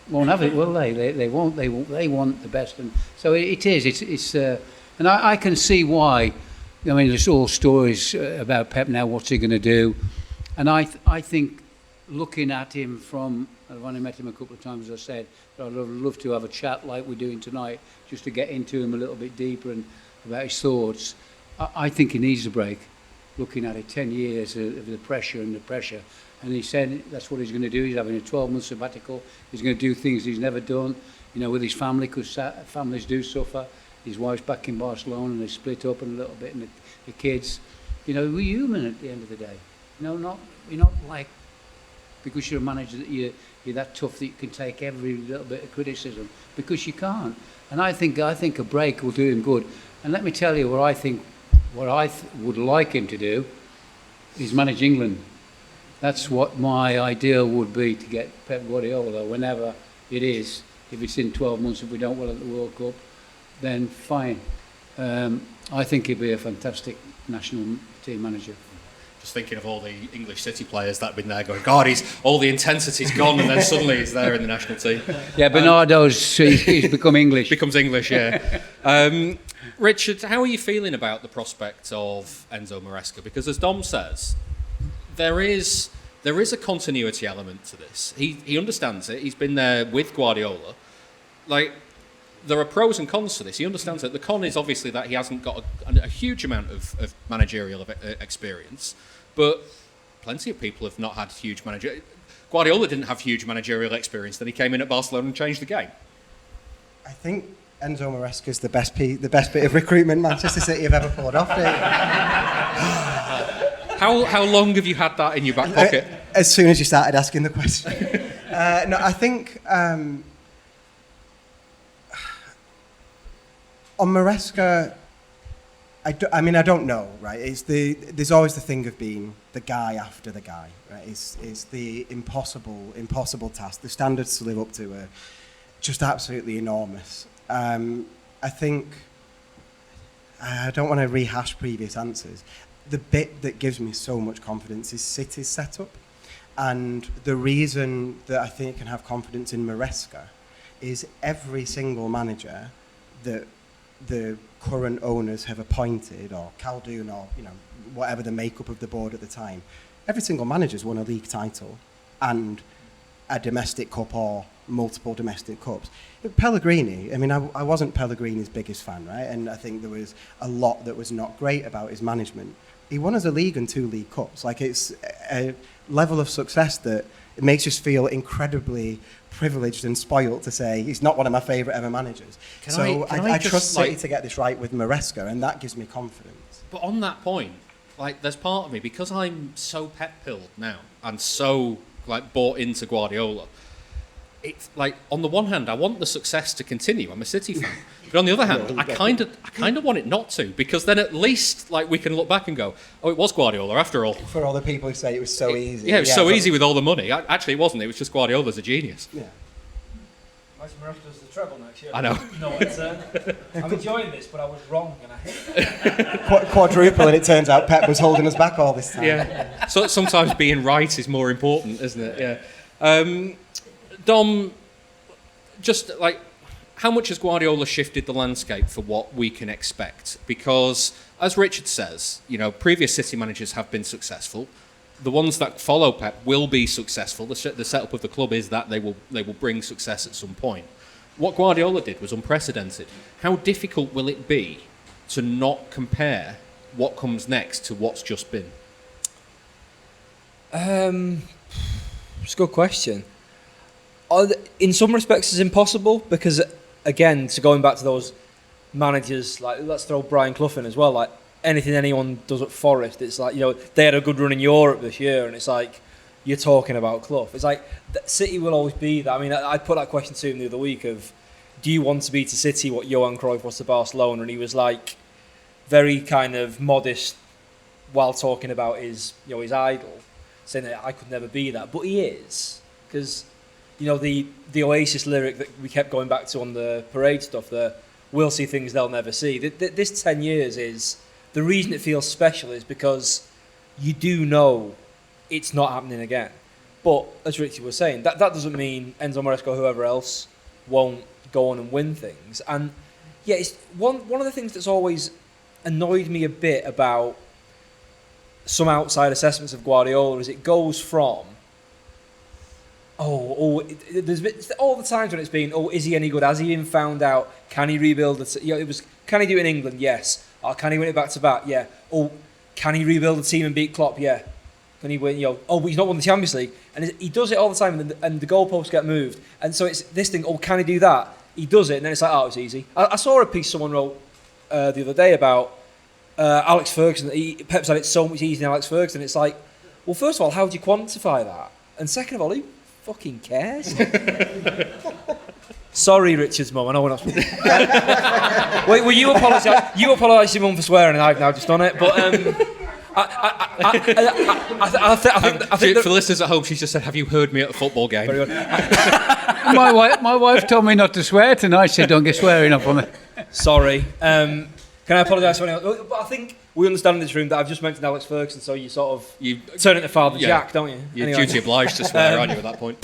won't have it, will they? They won't. They want the best, and so it is. It's and I can see why. I mean, there's all stories about Pep now. What's he going to do? And I think, looking at him from, I've only met him a couple of times, as I said, but I'd love to have a chat like we're doing tonight, just to get into him a little bit deeper and about his thoughts. I think he needs a break. Looking at it, 10 years of the pressure. And he said that's what he's going to do. He's having a 12-month sabbatical. He's going to do things he's never done, with his family, because families do suffer. His wife's back in Barcelona and they split up a little bit, and the kids. We're human at the end of the day. You're not like, because you're a manager, that you're that tough that you can take every little bit of criticism, because you can't. And I think a break will do him good. And let me tell you what I would like him to do is manage England. That's what my ideal would be, to get Pep Guardiola whenever it is. If it's in 12 months, if we don't well at the World Cup, then fine. I think he'd be a fantastic national team manager.
Just thinking of all the English City players that have been there going, God, all the intensity's gone, and then suddenly he's there in the national team.
Yeah, Bernardo's he's become English.
Becomes English, yeah. Richard, how are you feeling about the prospect of Enzo Maresca? Because as Dom says, there is a continuity element to this. He understands it. He's been there with Guardiola. There are pros and cons to this. He understands it. The con is obviously that he hasn't got a huge amount of managerial experience, but plenty of people have not had huge managerial. Guardiola didn't have huge managerial experience. Then he came in at Barcelona and changed the game.
I think Enzo Maresca is the best bit of recruitment Manchester City have ever pulled off.
How long have you had that in your back pocket?
As soon as you started asking the question. No, I think on Maresca, I don't know, right? There's always the thing of being the guy after the guy, right? It's the impossible task. The standards to live up to are just absolutely enormous. I think, I don't want to rehash previous answers. The bit that gives me so much confidence is City's setup. And the reason that I think I can have confidence in Maresca is every single manager that the current owners have appointed, or Khaldoon, or whatever the makeup of the board at the time, every single manager's won a league title and a domestic cup or multiple domestic cups. Pellegrini, I wasn't Pellegrini's biggest fan, right? And I think there was a lot that was not great about his management. He won us a league and 2 league cups. It's a level of success that it makes us feel incredibly privileged and spoiled to say he's not one of my favourite ever managers. I trust City to get this right with Maresca, and that gives me confidence.
But on that point, there's part of me, because I'm so pep-pilled now and so bought into Guardiola, it's on the one hand I want the success to continue. I'm a City fan, but on the other hand, I kind of want it not to, because then at least we can look back and go, oh, it was Guardiola after all.
For all the people who say it was so easy.
Yeah, it was so easy with all the money. Actually, it wasn't. It was just Guardiola's a genius.
Yeah.
Imagine Maresca does the treble next year.
I know.
No, I'm enjoying this, but I was wrong, and I hate it.
Quadruple, and it turns out Pep was holding us back all this time.
Yeah. So sometimes being right is more important, isn't it? Yeah. Dom, just how much has Guardiola shifted the landscape for what we can expect? Because, as Richard says, previous City managers have been successful. The ones that follow Pep will be successful. The setup of the club is that they will bring success at some point. What Guardiola did was unprecedented. How difficult will it be to not compare what comes next to what's just been?
It's a good question. in some respects it's impossible because, again, going back to those managers, like let's throw Brian Clough in as well, like anything anyone does at Forest, it's like, they had a good run in Europe this year, and it's like, you're talking about Clough. It's like, City will always be that. I mean, I put that question to him the other week of, do you want to be to City what Johan Cruyff was to Barcelona? And he was like, very kind of modest while talking about his idol, saying that I could never be that, but he is, because the Oasis lyric that we kept going back to on the parade stuff, we'll see things they'll never see. This 10 years is, the reason it feels special is because you do know it's not happening again. But as Richie was saying, that doesn't mean Enzo Maresca or whoever else won't go on and win things. And yeah, it's one of the things that's always annoyed me a bit about some outside assessments of Guardiola is it goes from there's been, all the times when it's been, is he any good? Has he been found out? Can he rebuild it? It was, can he do it in England? Yes. Can he win it back to back? Yeah. Can he rebuild the team and beat Klopp? Yeah. Can he win? But he's not won the Champions League, and he does it all the time, and the goalposts get moved, and so it's this thing. Can he do that? He does it, and then it's like, it's easy. I saw a piece someone wrote the other day about Alex Ferguson. Pep's had it so much easier than Alex Ferguson. It's like, well, first of all, how do you quantify that? And second of all, who fucking cares? Sorry, Richard's mum. I know we're not. Wait, will you apologise? You apologise to your mum for swearing, and I've now just done it. But I think
for the listeners at home, she just said, "Have you heard me at a football game?"
my wife told me not to swear tonight. She said, "Don't get swearing up on me."
Sorry. Can I apologise to anyone else? But I think we understand in this room that I've just mentioned Alex Ferguson, so you sort of turn into Father Jack, don't you?
You're duty obliged to swear, aren't you, at that point?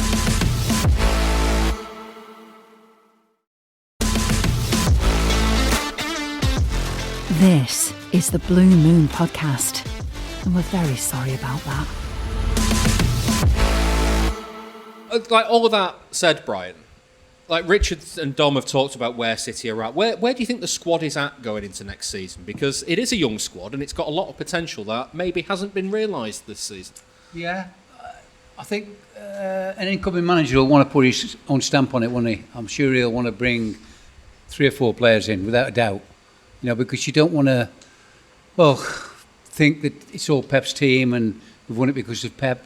This is the Blue Moon Podcast, and we're very sorry about that.
Like all of that said, Brian, like Richard and Dom have talked about where City are at. Where do you think the squad is at going into next season? Because it is a young squad and it's got a lot of potential that maybe hasn't been realised this season.
Yeah, I think an incoming manager will want to put his own stamp on it, won't he? I'm sure he'll want to bring 3 or 4 players in, without a doubt. Because you don't want to, think that it's all Pep's team and we've won it because of Pep.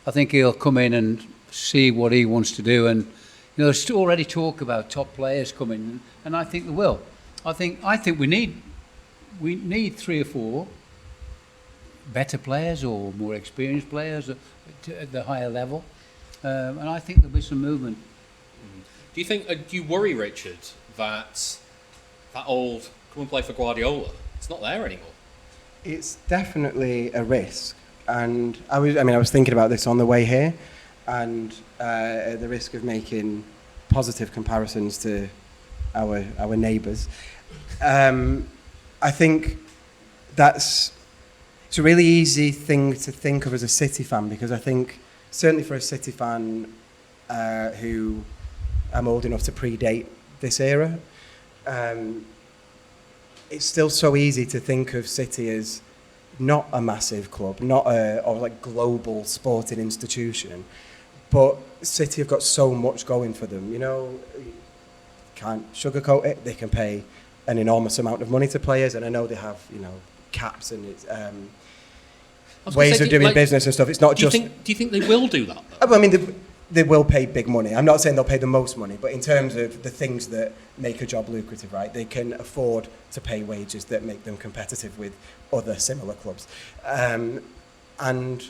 I think he'll come in and see what he wants to do. And, there's already talk about top players coming, and I think there will. I think we need 3 or 4 better players or more experienced players at the higher level. And I think there'll be some movement.
Do you think? Do you worry, Richard, that old come and play for Guardiola, it's not there anymore?
It's definitely a risk, and I was thinking about this on the way here, and at the risk of making positive comparisons to our neighbours, I think it's a really easy thing to think of as a City fan, because I think certainly for a City fan who I'm old enough to predate this era, it's still so easy to think of City as not a massive club, not a global sporting institution, but City have got so much going for them. Can't sugarcoat it. They can pay an enormous amount of money to players, and I know they have caps and ways of doing business and stuff. It's not just.
Do you think they will do that,
though? I mean, they will pay big money. I'm not saying they'll pay the most money, but in terms of the things that make a job lucrative, right? They can afford to pay wages that make them competitive with other similar clubs. And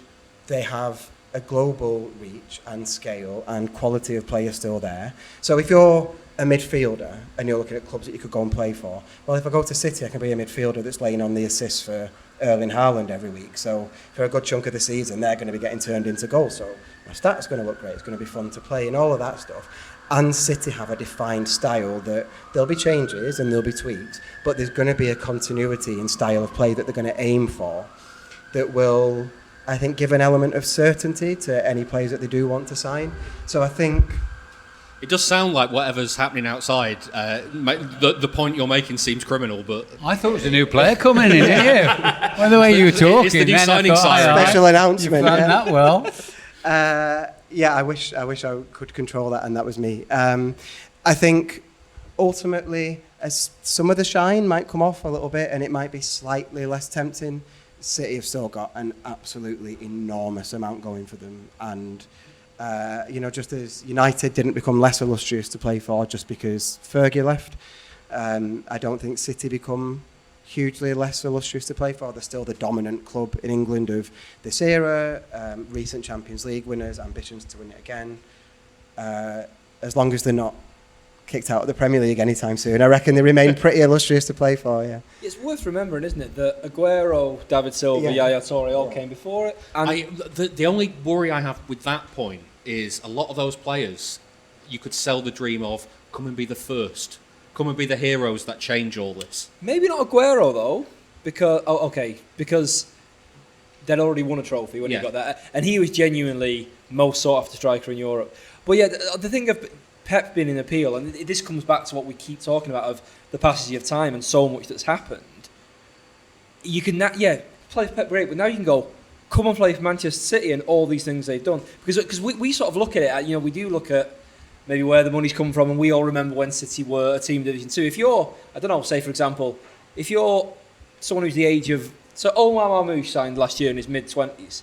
they have a global reach and scale and quality of players still there. So if you're a midfielder and you're looking at clubs that you could go and play for, well, if I go to City, I can be a midfielder that's laying on the assists for Erling Haaland every week. So for a good chunk of the season, they're going to be getting turned into goals. So my stats are going to look great. It's going to be fun to play and all of that stuff. And City have a defined style that there'll be changes and there'll be tweaks, but there's going to be a continuity in style of play that they're going to aim for that will, I think, give an element of certainty to any players that they do want to sign. So I think...
It does sound like whatever's happening outside, the point you're making seems criminal, but...
I thought it was a new player coming in, didn't you? By the way you were talking...
It's the new signing siren.
Special announcement.
You planned that well.
Yeah, I wish I could control that, and that was me. I think ultimately, as some of the shine might come off a little bit, and it might be slightly less tempting. City have still got an absolutely enormous amount going for them, and just as United didn't become less illustrious to play for just because Fergie left, I don't think City become hugely less illustrious to play for. They're still the dominant club in England of this era, recent Champions League winners, ambitions to win it again. As long as they're not kicked out of the Premier League anytime soon, I reckon they remain pretty illustrious to play for, yeah.
It's worth remembering, isn't it, that Aguero, David Silva, Yaya Toure all came before it. And
the only worry I have with that point is a lot of those players you could sell the dream of, come and be the first. Come and be the heroes that change all this.
Maybe not Aguero, though, because they'd already won a trophy when he got that. And he was genuinely most sought-after striker in Europe. But yeah, the thing of Pep being an appeal, and this comes back to what we keep talking about of the passage of time and so much that's happened. You can, play for Pep, great, but now you can go, come and play for Manchester City and all these things they've done. Because we sort of look at it, we do look at maybe where the money's come from, and we all remember when City were a team in Division 2. If you're, I don't know, say for example, if you're someone who's the age of... So Omar Marmoush signed last year in his mid-20s.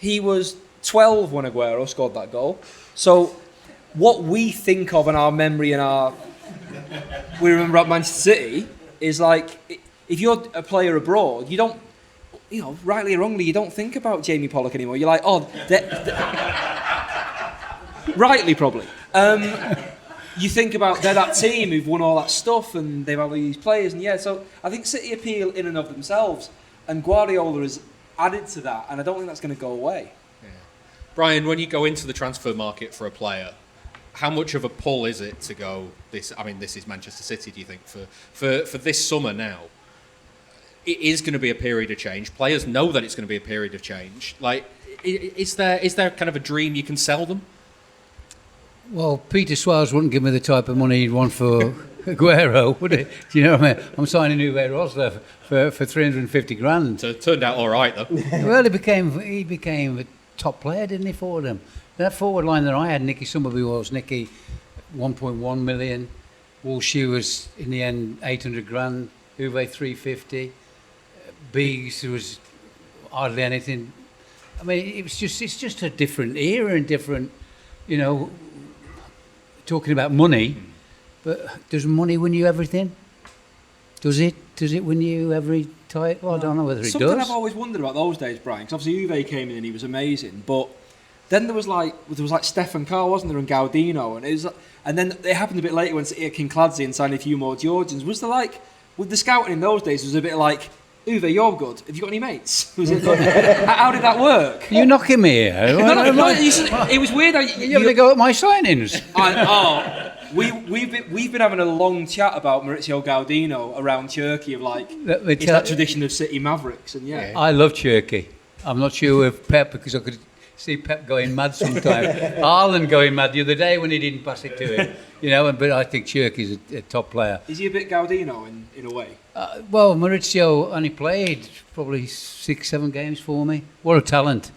He was 12 when Aguero scored that goal. So what we think of in our memory and we remember about Manchester City is like, if you're a player abroad, you don't, rightly or wrongly, you don't think about Jamie Pollock anymore. You're like, rightly probably. You think about they're that team who've won all that stuff and they've had all these players, and so I think City appeal in and of themselves, and Guardiola has added to that, and I don't think that's going to go away.
Yeah. Brian, when you go into the transfer market for a player, how much of a pull is it to go, this is Manchester City, do you think, for this summer now? It is going to be a period of change. Players know that it's going to be a period of change. Like, is there kind of a dream you can sell them?
Well, Peter Swales wouldn't give me the type of money he'd want for Aguero, would he? Do you know what I mean? I'm signing Uwe Rosler for 350 grand.
So it turned out all right, though.
Well, he became a top player, didn't he, for them? That forward line that I had, Nicky Summerby was 1.1 million. Walshy was, in the end, 800 grand. Uwe 350. Biggs was hardly anything. I mean, it's just a different era and different, talking about money, but does money win you everything? Does it win you every title? I don't know whether it does.
Something I've always wondered about those days, Brian, because obviously Uwe came in and he was amazing, but then there was like Stefan Carr, wasn't there, and Gaudino, and then it happened a bit later when City had Kincladze and signed a few more Georgians. Was there like, with the scouting in those days, was a bit like, Uwe, you're good. Have you got any mates? Was it good? How did that work?
You're knocking me here.
It was weird.
You having to go at my signings?
We've been having a long chat about Maurizio Gaudino around Turkey of like it's that tradition of City Mavericks, and
I love Turkey. I'm not sure with Pep because I could see Pep going mad sometimes. Haaland going mad the other day when he didn't pass it to him, but I think Turkey's a top player.
Is he a bit Gaudino in a way?
Well, Maurizio only played probably 6-7 games for me. What a talent.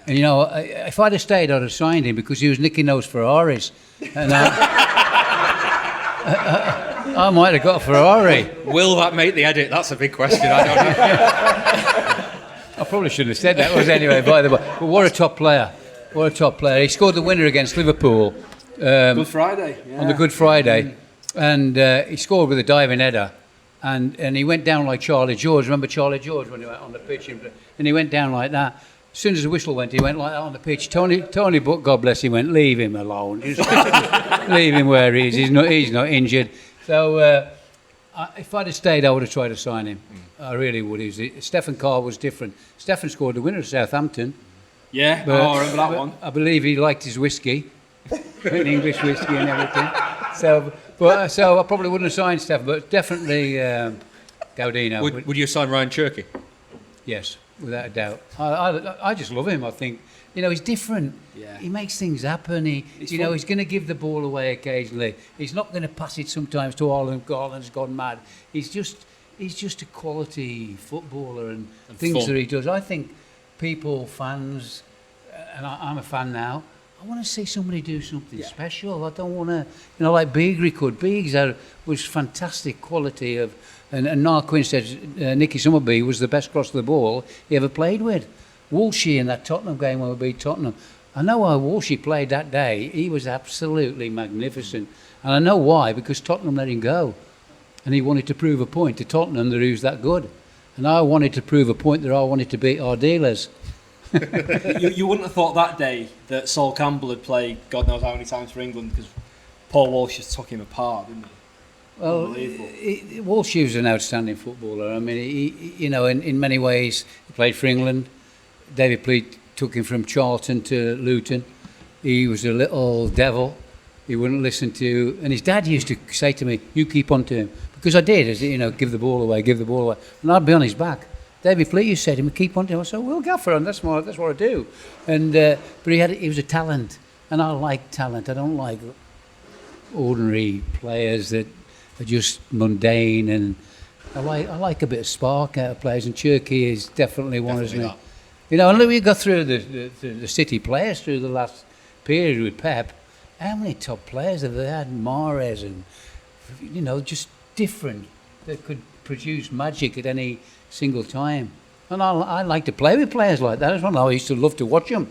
And if I'd have stayed, I'd have signed him because he was nicking those Ferraris. And I might have got a Ferrari.
Will that make the edit? That's a big question. I don't know.
I probably shouldn't have said that. Anyway, by the way. But what a top player. What a top player. He scored the winner against Liverpool.
Good Friday. Yeah.
On the Good Friday. And he scored with a diving header. And he went down like Charlie George. Remember Charlie George when he went on the pitch? And he went down like that. As soon as the whistle went, he went like that on the pitch. Tony, but God bless him, went, leave him alone. Just leave him where he is. He's not injured. So if I'd have stayed, I would have tried to sign him. I really would. Stefan Carr was different. Stefan scored the winner at Southampton.
Yeah, I remember that one.
I believe he liked his whiskey, English whiskey and everything. So I probably wouldn't have signed Stefan, but definitely Gaudino.
Would you sign Ryan Cherky?
Yes, without a doubt. I just love him. I think he's different.
Yeah.
He makes things happen. He's going to give the ball away occasionally. He's not going to pass it sometimes to Haaland. Haaland's gone mad. He's just a quality footballer and things
fun.
that he does. I think fans, and I'm a fan now. I want to see somebody do something special. I don't want to, like Beagrie could. Beagrie was fantastic quality of, and Niall Quinn said Nicky Summerby was the best cross of the ball he ever played with. Walshy in that Tottenham game when we beat Tottenham. I know how Walshy played that day. He was absolutely magnificent. And I know why, because Tottenham let him go. And he wanted to prove a point to Tottenham that he was that good. And I wanted to prove a point that I wanted to beat our dealers.
you wouldn't have thought that day that Sol Campbell had played God knows how many times for England, because Paul Walsh just took him apart, didn't he?
Well, Walsh was an outstanding footballer. I mean, he in many ways, he played for England. David Pleat took him from Charlton to Luton. He was a little devil. He wouldn't listen to, and his dad used to say to me, "You keep on to him," because I did. Give the ball away, and I'd be on his back. David Pleat used to say to him, "Keep on to him." I said, "Well, Gaffer, and that's what I do." And but he was a talent, and I like talent. I don't like ordinary players that are just mundane, and I like a bit of spark out of players, and Cherky is definitely one, isn't he? And we got through the City players through the last period with Pep. How many top players have they had? Mahrez and, just different, that could produce magic at any single time. And I like to play with players like that as well. I used to love to watch them.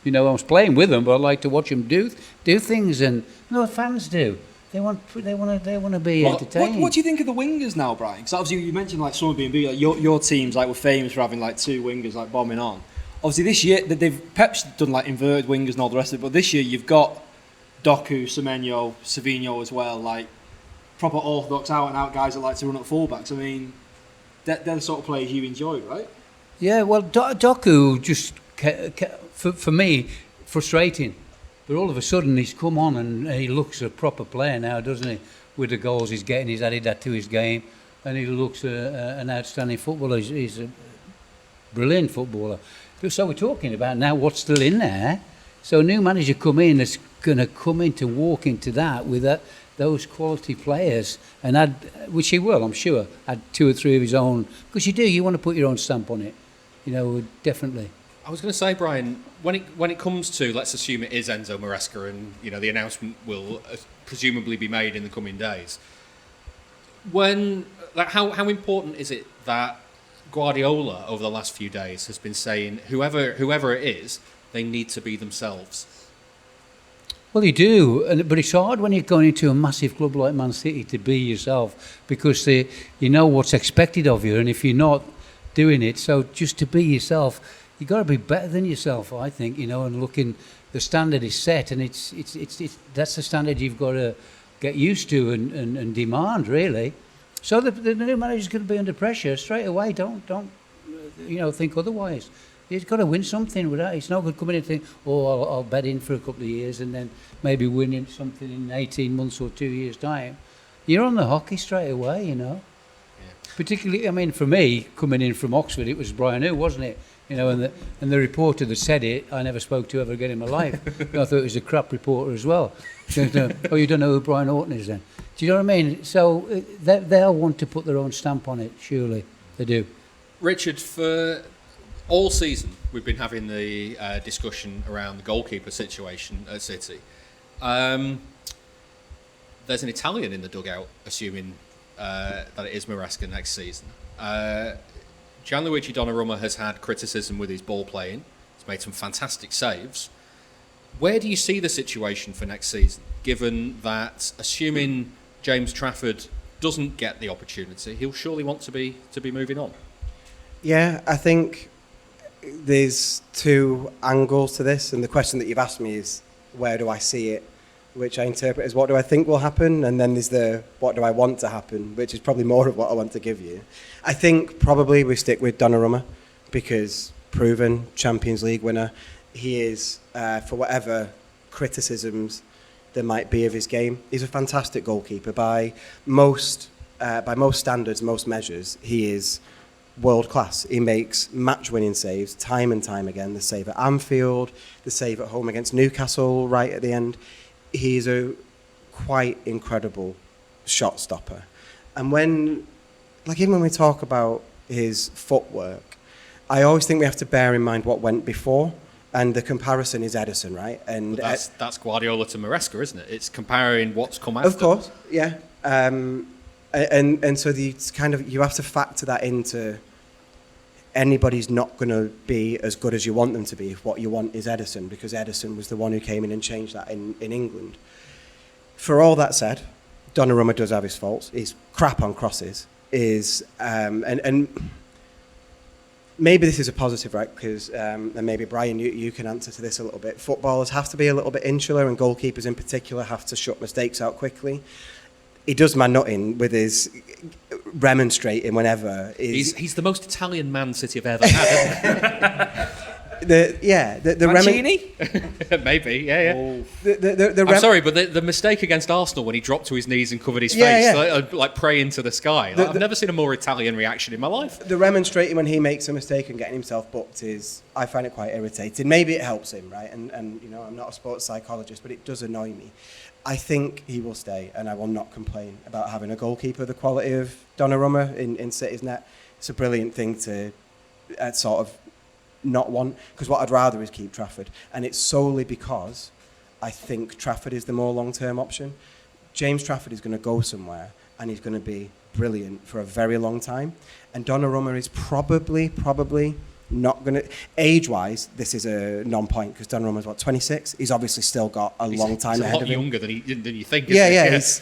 I was playing with them, but I like to watch them do things, and fans do. They want to be entertained.
What do you think of the wingers now, Brian? Because obviously you mentioned like some being big. Like your teams were famous for having like two wingers like bombing on. Obviously this year Pep's done like inverted wingers and all the rest of it. But this year you've got Doku, Semenyo, Savinho as well, like proper orthodox out and out guys that like to run at fullbacks. I mean, they're the sort of players you enjoy, right?
Yeah, well, Doku just for me frustrating. But all of a sudden he's come on and he looks a proper player now, doesn't he? With the goals he's getting, he's added that to his game, and he looks an outstanding footballer. He's a brilliant footballer. So we're talking about now what's still in there. So a new manager come in that's going to come in to walk into that with those quality players and add, which he will, I'm sure, add two or three of his own. Because you want to put your own stamp on it, definitely.
I was going to say, Brian, when it comes to, let's assume it is Enzo Maresca, and the announcement will presumably be made in the coming days. How important is it that Guardiola over the last few days has been saying whoever it is, they need to be themselves?
Well, you do, but it's hard when you're going into a massive club like Man City to be yourself, because you know what's expected of you, and if you're not doing it, so just to be yourself, you've got to be better than yourself, I think, and looking, the standard is set, and it's that's the standard you've got to get used to and demand, really. So the new manager's going to be under pressure straight away. Don't think otherwise. He's got to win something with that. It's no good coming in and think, I'll bet in for a couple of years and then maybe winning something in 18 months or 2 years' time. You're on the hockey straight away, Yeah. Particularly, for me, coming in from Oxford, it was Brian Horton, wasn't it? And the reporter that said it, I never spoke to ever again in my life. I thought it was a crap reporter as well. You don't know who Brian Horton is then? Do you know what I mean? So they'll want to put their own stamp on it, surely. They do. Richard,
for all season, we've been having the discussion around the goalkeeper situation at City. There's an Italian in the dugout, assuming that it is Maresca next season. Gianluigi Donnarumma has had criticism with his ball playing. He's made some fantastic saves. Where do you see the situation for next season, given that, assuming James Trafford doesn't get the opportunity, he'll surely want to be moving on?
Yeah, I think there's two angles to this, and the question that you've asked me is, where do I see it? Which I interpret as, what do I think will happen? And then there's the, what do I want to happen? Which is probably more of what I want to give you. I think probably we stick with Donnarumma, because proven Champions League winner. He is, for whatever criticisms there might be of his game, he's a fantastic goalkeeper. By most standards, most measures, he is world class. He makes match-winning saves time and time again. The save at Anfield, the save at home against Newcastle right at the end. He's a quite incredible shot stopper. And even when we talk about his footwork, I always think we have to bear in mind what went before. And the comparison is Ederson, right? And
that's Guardiola to Maresca, isn't it? It's comparing what's come after.
Of course, yeah. And so you have to factor that into anybody's not going to be as good as you want them to be if what you want is Ederson, because Ederson was the one who came in and changed that in England. For all that said, Donnarumma does have his faults. He's crap on crosses. And maybe this is a positive, right? Because and maybe Brian, you can answer to this a little bit. Footballers have to be a little bit insular, and goalkeepers in particular have to shut mistakes out quickly. He does man nutting with his remonstrating whenever.
He's the most Italian Man City have ever had.
the
Mancini?
Maybe, yeah.
Oh.
I'm sorry, but the mistake against Arsenal when he dropped to his knees and covered his face, like praying to the sky. I've never seen a more Italian reaction in my life.
The remonstrating when he makes a mistake and getting himself booked I find it quite irritating. Maybe it helps him, right? And I'm not a sports psychologist, but it does annoy me. I think he will stay, and I will not complain about having a goalkeeper the quality of Donnarumma in City's net. It's a brilliant thing to sort of not want, because what I'd rather is keep Trafford, and it's solely because I think Trafford is the more long-term option. James Trafford is going to go somewhere, and he's going to be brilliant for a very long time, and Donnarumma is probably not going to... Age-wise, this is a non-point, because Donnarumma's, 26? He's obviously still got a long time ahead of him.
He's a lot younger than you think,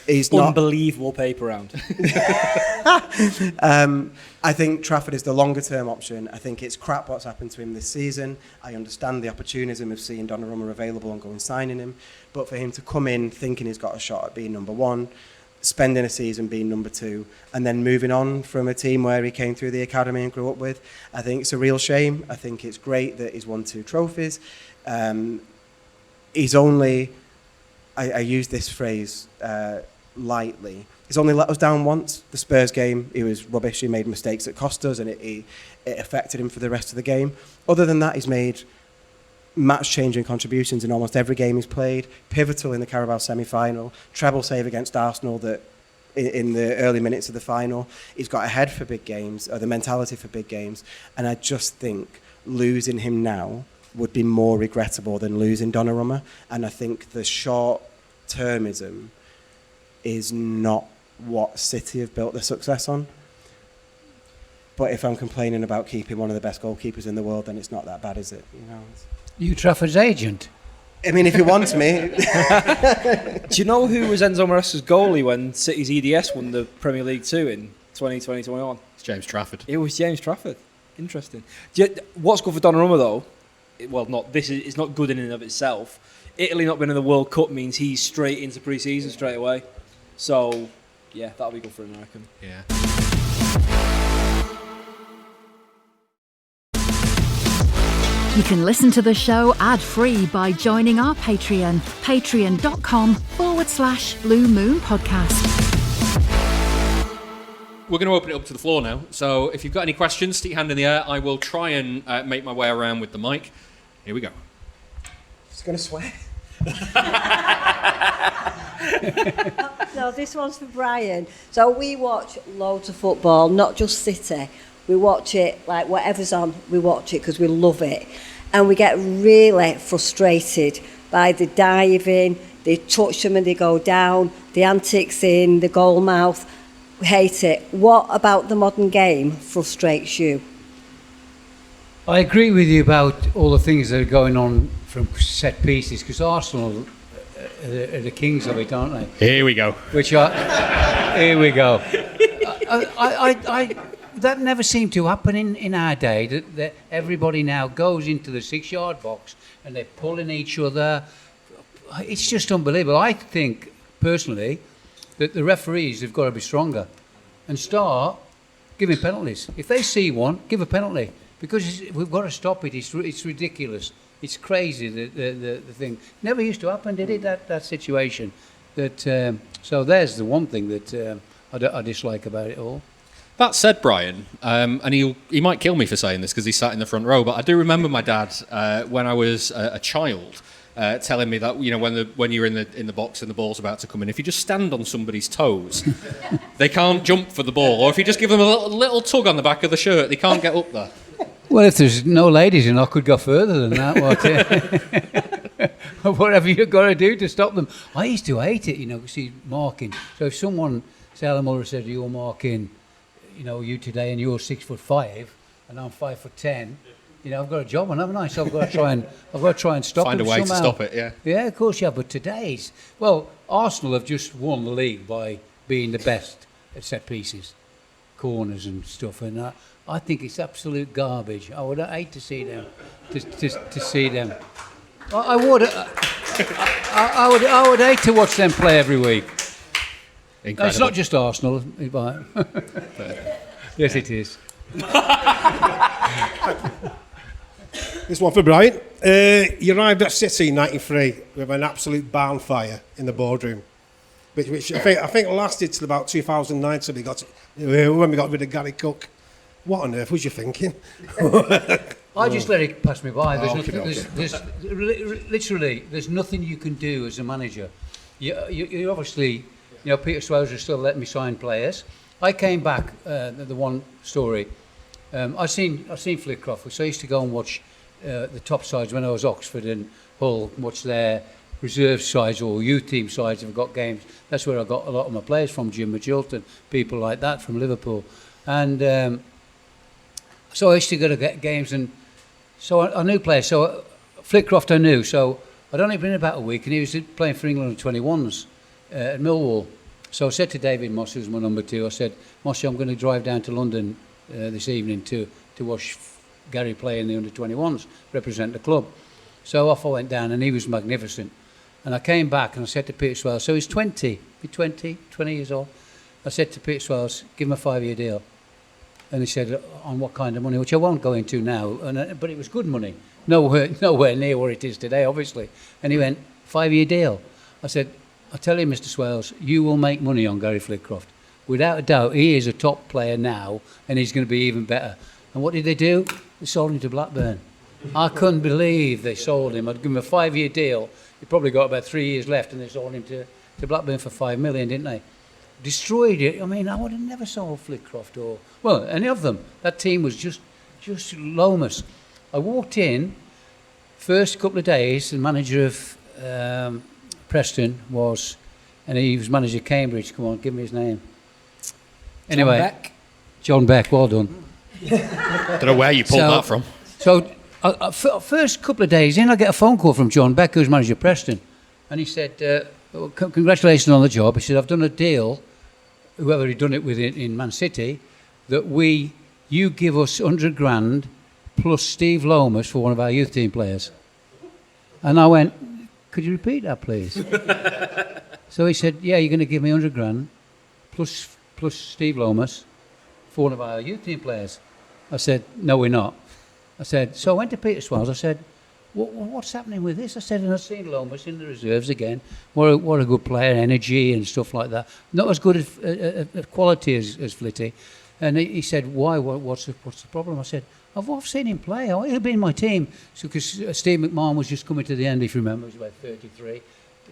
he's not...
Unbelievable paper round.
I think Trafford is the longer-term option. I think it's crap what's happened to him this season. I understand the opportunism of seeing Donnarumma available and going signing him, but for him to come in thinking he's got a shot at being number one, spending a season being number two, and then moving on from a team where he came through the academy and grew up with, I think it's a real shame. I think it's great that he's won 2 trophies. He's only, I use this phrase lightly, he's only let us down once. The Spurs game, he was rubbish. He made mistakes that cost us, and it affected him for the rest of the game. Other than that, he's made match-changing contributions in almost every game he's played, pivotal in the Carabao semi-final, treble save against Arsenal that in the early minutes of the final. He's got a head for big games, or the mentality for big games, and I just think losing him now would be more regrettable than losing Donnarumma, and I think the short-termism is not what City have built their success on. But if I'm complaining about keeping one of the best goalkeepers in the world, then it's not that bad, is it?
You Trafford's agent?
I mean, if you want me.
Do you know who was Enzo Maresca's goalie when City's EDS won the Premier League 2 in 2020-21?
It's James Trafford.
It was James Trafford. Interesting. What's good for Donnarumma, though? It's not good in and of itself. Italy not being in the World Cup means he's straight into pre-season straight away. So, yeah, that'll be good for him, I reckon.
Yeah.
You can listen to the show ad-free by joining our Patreon, patreon.com/Blue Moon Podcast.
We're going to open it up to the floor now. So if you've got any questions, stick your hand in the air. I will try and make my way around with the mic. Here we go.
Just going to swear.
No, this one's for Brian. So we watch loads of football, not just City. We watch it, like whatever's on, we watch it because we love it. And we get really frustrated by the diving, they touch them and they go down, the antics in the goal mouth. We hate it. What about the modern game frustrates you?
I agree with you about all the things that are going on from set pieces, because Arsenal are the kings of it, aren't they?
Here we go.
Here we go. That never seemed to happen in our day, that everybody now goes into the 6-yard box and they're pulling each other. It's just unbelievable. I think, personally, that the referees have got to be stronger and start giving penalties. If they see one, give a penalty, because we've got to stop it. It's ridiculous. It's crazy, the thing. Never used to happen, did it, that situation? So there's the one thing that I dislike about it all.
That said, Brian, and he might kill me for saying this because he sat in the front row, but I do remember my dad, when I was a child, telling me that when you're in the box and the ball's about to come in, if you just stand on somebody's toes, they can't jump for the ball, or if you just give them a little tug on the back of the shirt, they can't get up there.
Well, if there's no ladies in, I could go further than that. Whatever you've got to do to stop them. I used to hate it, because he's marking. So if someone, say Alan Muller said, you're marking, you today and you're 6'5" and I'm 5'10", I've got a job on, haven't I? So I've got to try and stop it
Find a way
somehow.
to stop it, yeah.
Yeah, of course you have. But today's, Arsenal have just won the league by being the best at set pieces, corners and stuff, and I think it's absolute garbage. I would hate to see them. To see them. I would hate to watch them play every week.
Incredible.
It's not just Arsenal. Yes, it is.
This one for Brian. You arrived at City in '93 with an absolute barn fire in the boardroom, which I think lasted till about 2009 till when we got rid of Gary Cook. What on earth was you thinking?
I just let it pass me by. There's nothing you can do as a manager. You obviously, Peter Swelser still let me sign players. I came back. The one story, I've seen Flitcroft. So I used to go and watch the top sides when I was Oxford and Hull, watch their reserve sides or youth team sides. Have got games. That's where I got a lot of my players from. Jim Magilton, people like that from Liverpool, and. So I used to go to games, and so I knew players. So Flitcroft I knew. So I'd only been about a week, and he was playing for England under 21s at Millwall. So I said to David Moss, who's my number 2, I said, Mossy, I'm going to drive down to London this evening to watch Gary play in the under 21s, represent the club. So off I went down, and he was magnificent. And I came back, and I said to Peter Swells, so he's 20 years old. I said to Peter Swells, give him a 5-year deal. And he said, on what kind of money, which I won't go into now, but it was good money. Nowhere near where it is today, obviously. And he went, 5-year deal. I said, I tell you, Mr. Swells, you will make money on Gary Flitcroft. Without a doubt, he is a top player now, and he's going to be even better. And what did they do? They sold him to Blackburn. I couldn't believe they sold him. I'd give him a 5-year deal. He probably got about 3 years left, and they sold him to Blackburn for $5 million, didn't they? Destroyed it. I mean, I would have never sold Flitcroft or any of them. That team was just Lomas. I walked in, first couple of days, the manager of Preston was, and he was manager of Cambridge. Come on, give me his name. Anyway, John Beck. Well done.
Don't know where you pulled that from.
So, first couple of days in, I get a phone call from John Beck, who's manager of Preston, and he said, congratulations on the job. He said, I've done a deal, whoever he'd done it with in Man City, that you give us 100 grand plus Steve Lomas for one of our youth team players. And I went, could you repeat that, please? So he said, yeah, you're going to give me 100 grand plus Steve Lomas for one of our youth team players. I said, no, we're not. I said, so I went to Peter Swells. I said, what's happening with this? I said, and I've seen Lomas in the reserves again. What a good player, energy and stuff like that. Not as good at quality as Flitty. And he said, why? What's the problem? I said, I've seen him play. He'll be in my team. So because Steve McMahon was just coming to the end, if you remember, he was about 33,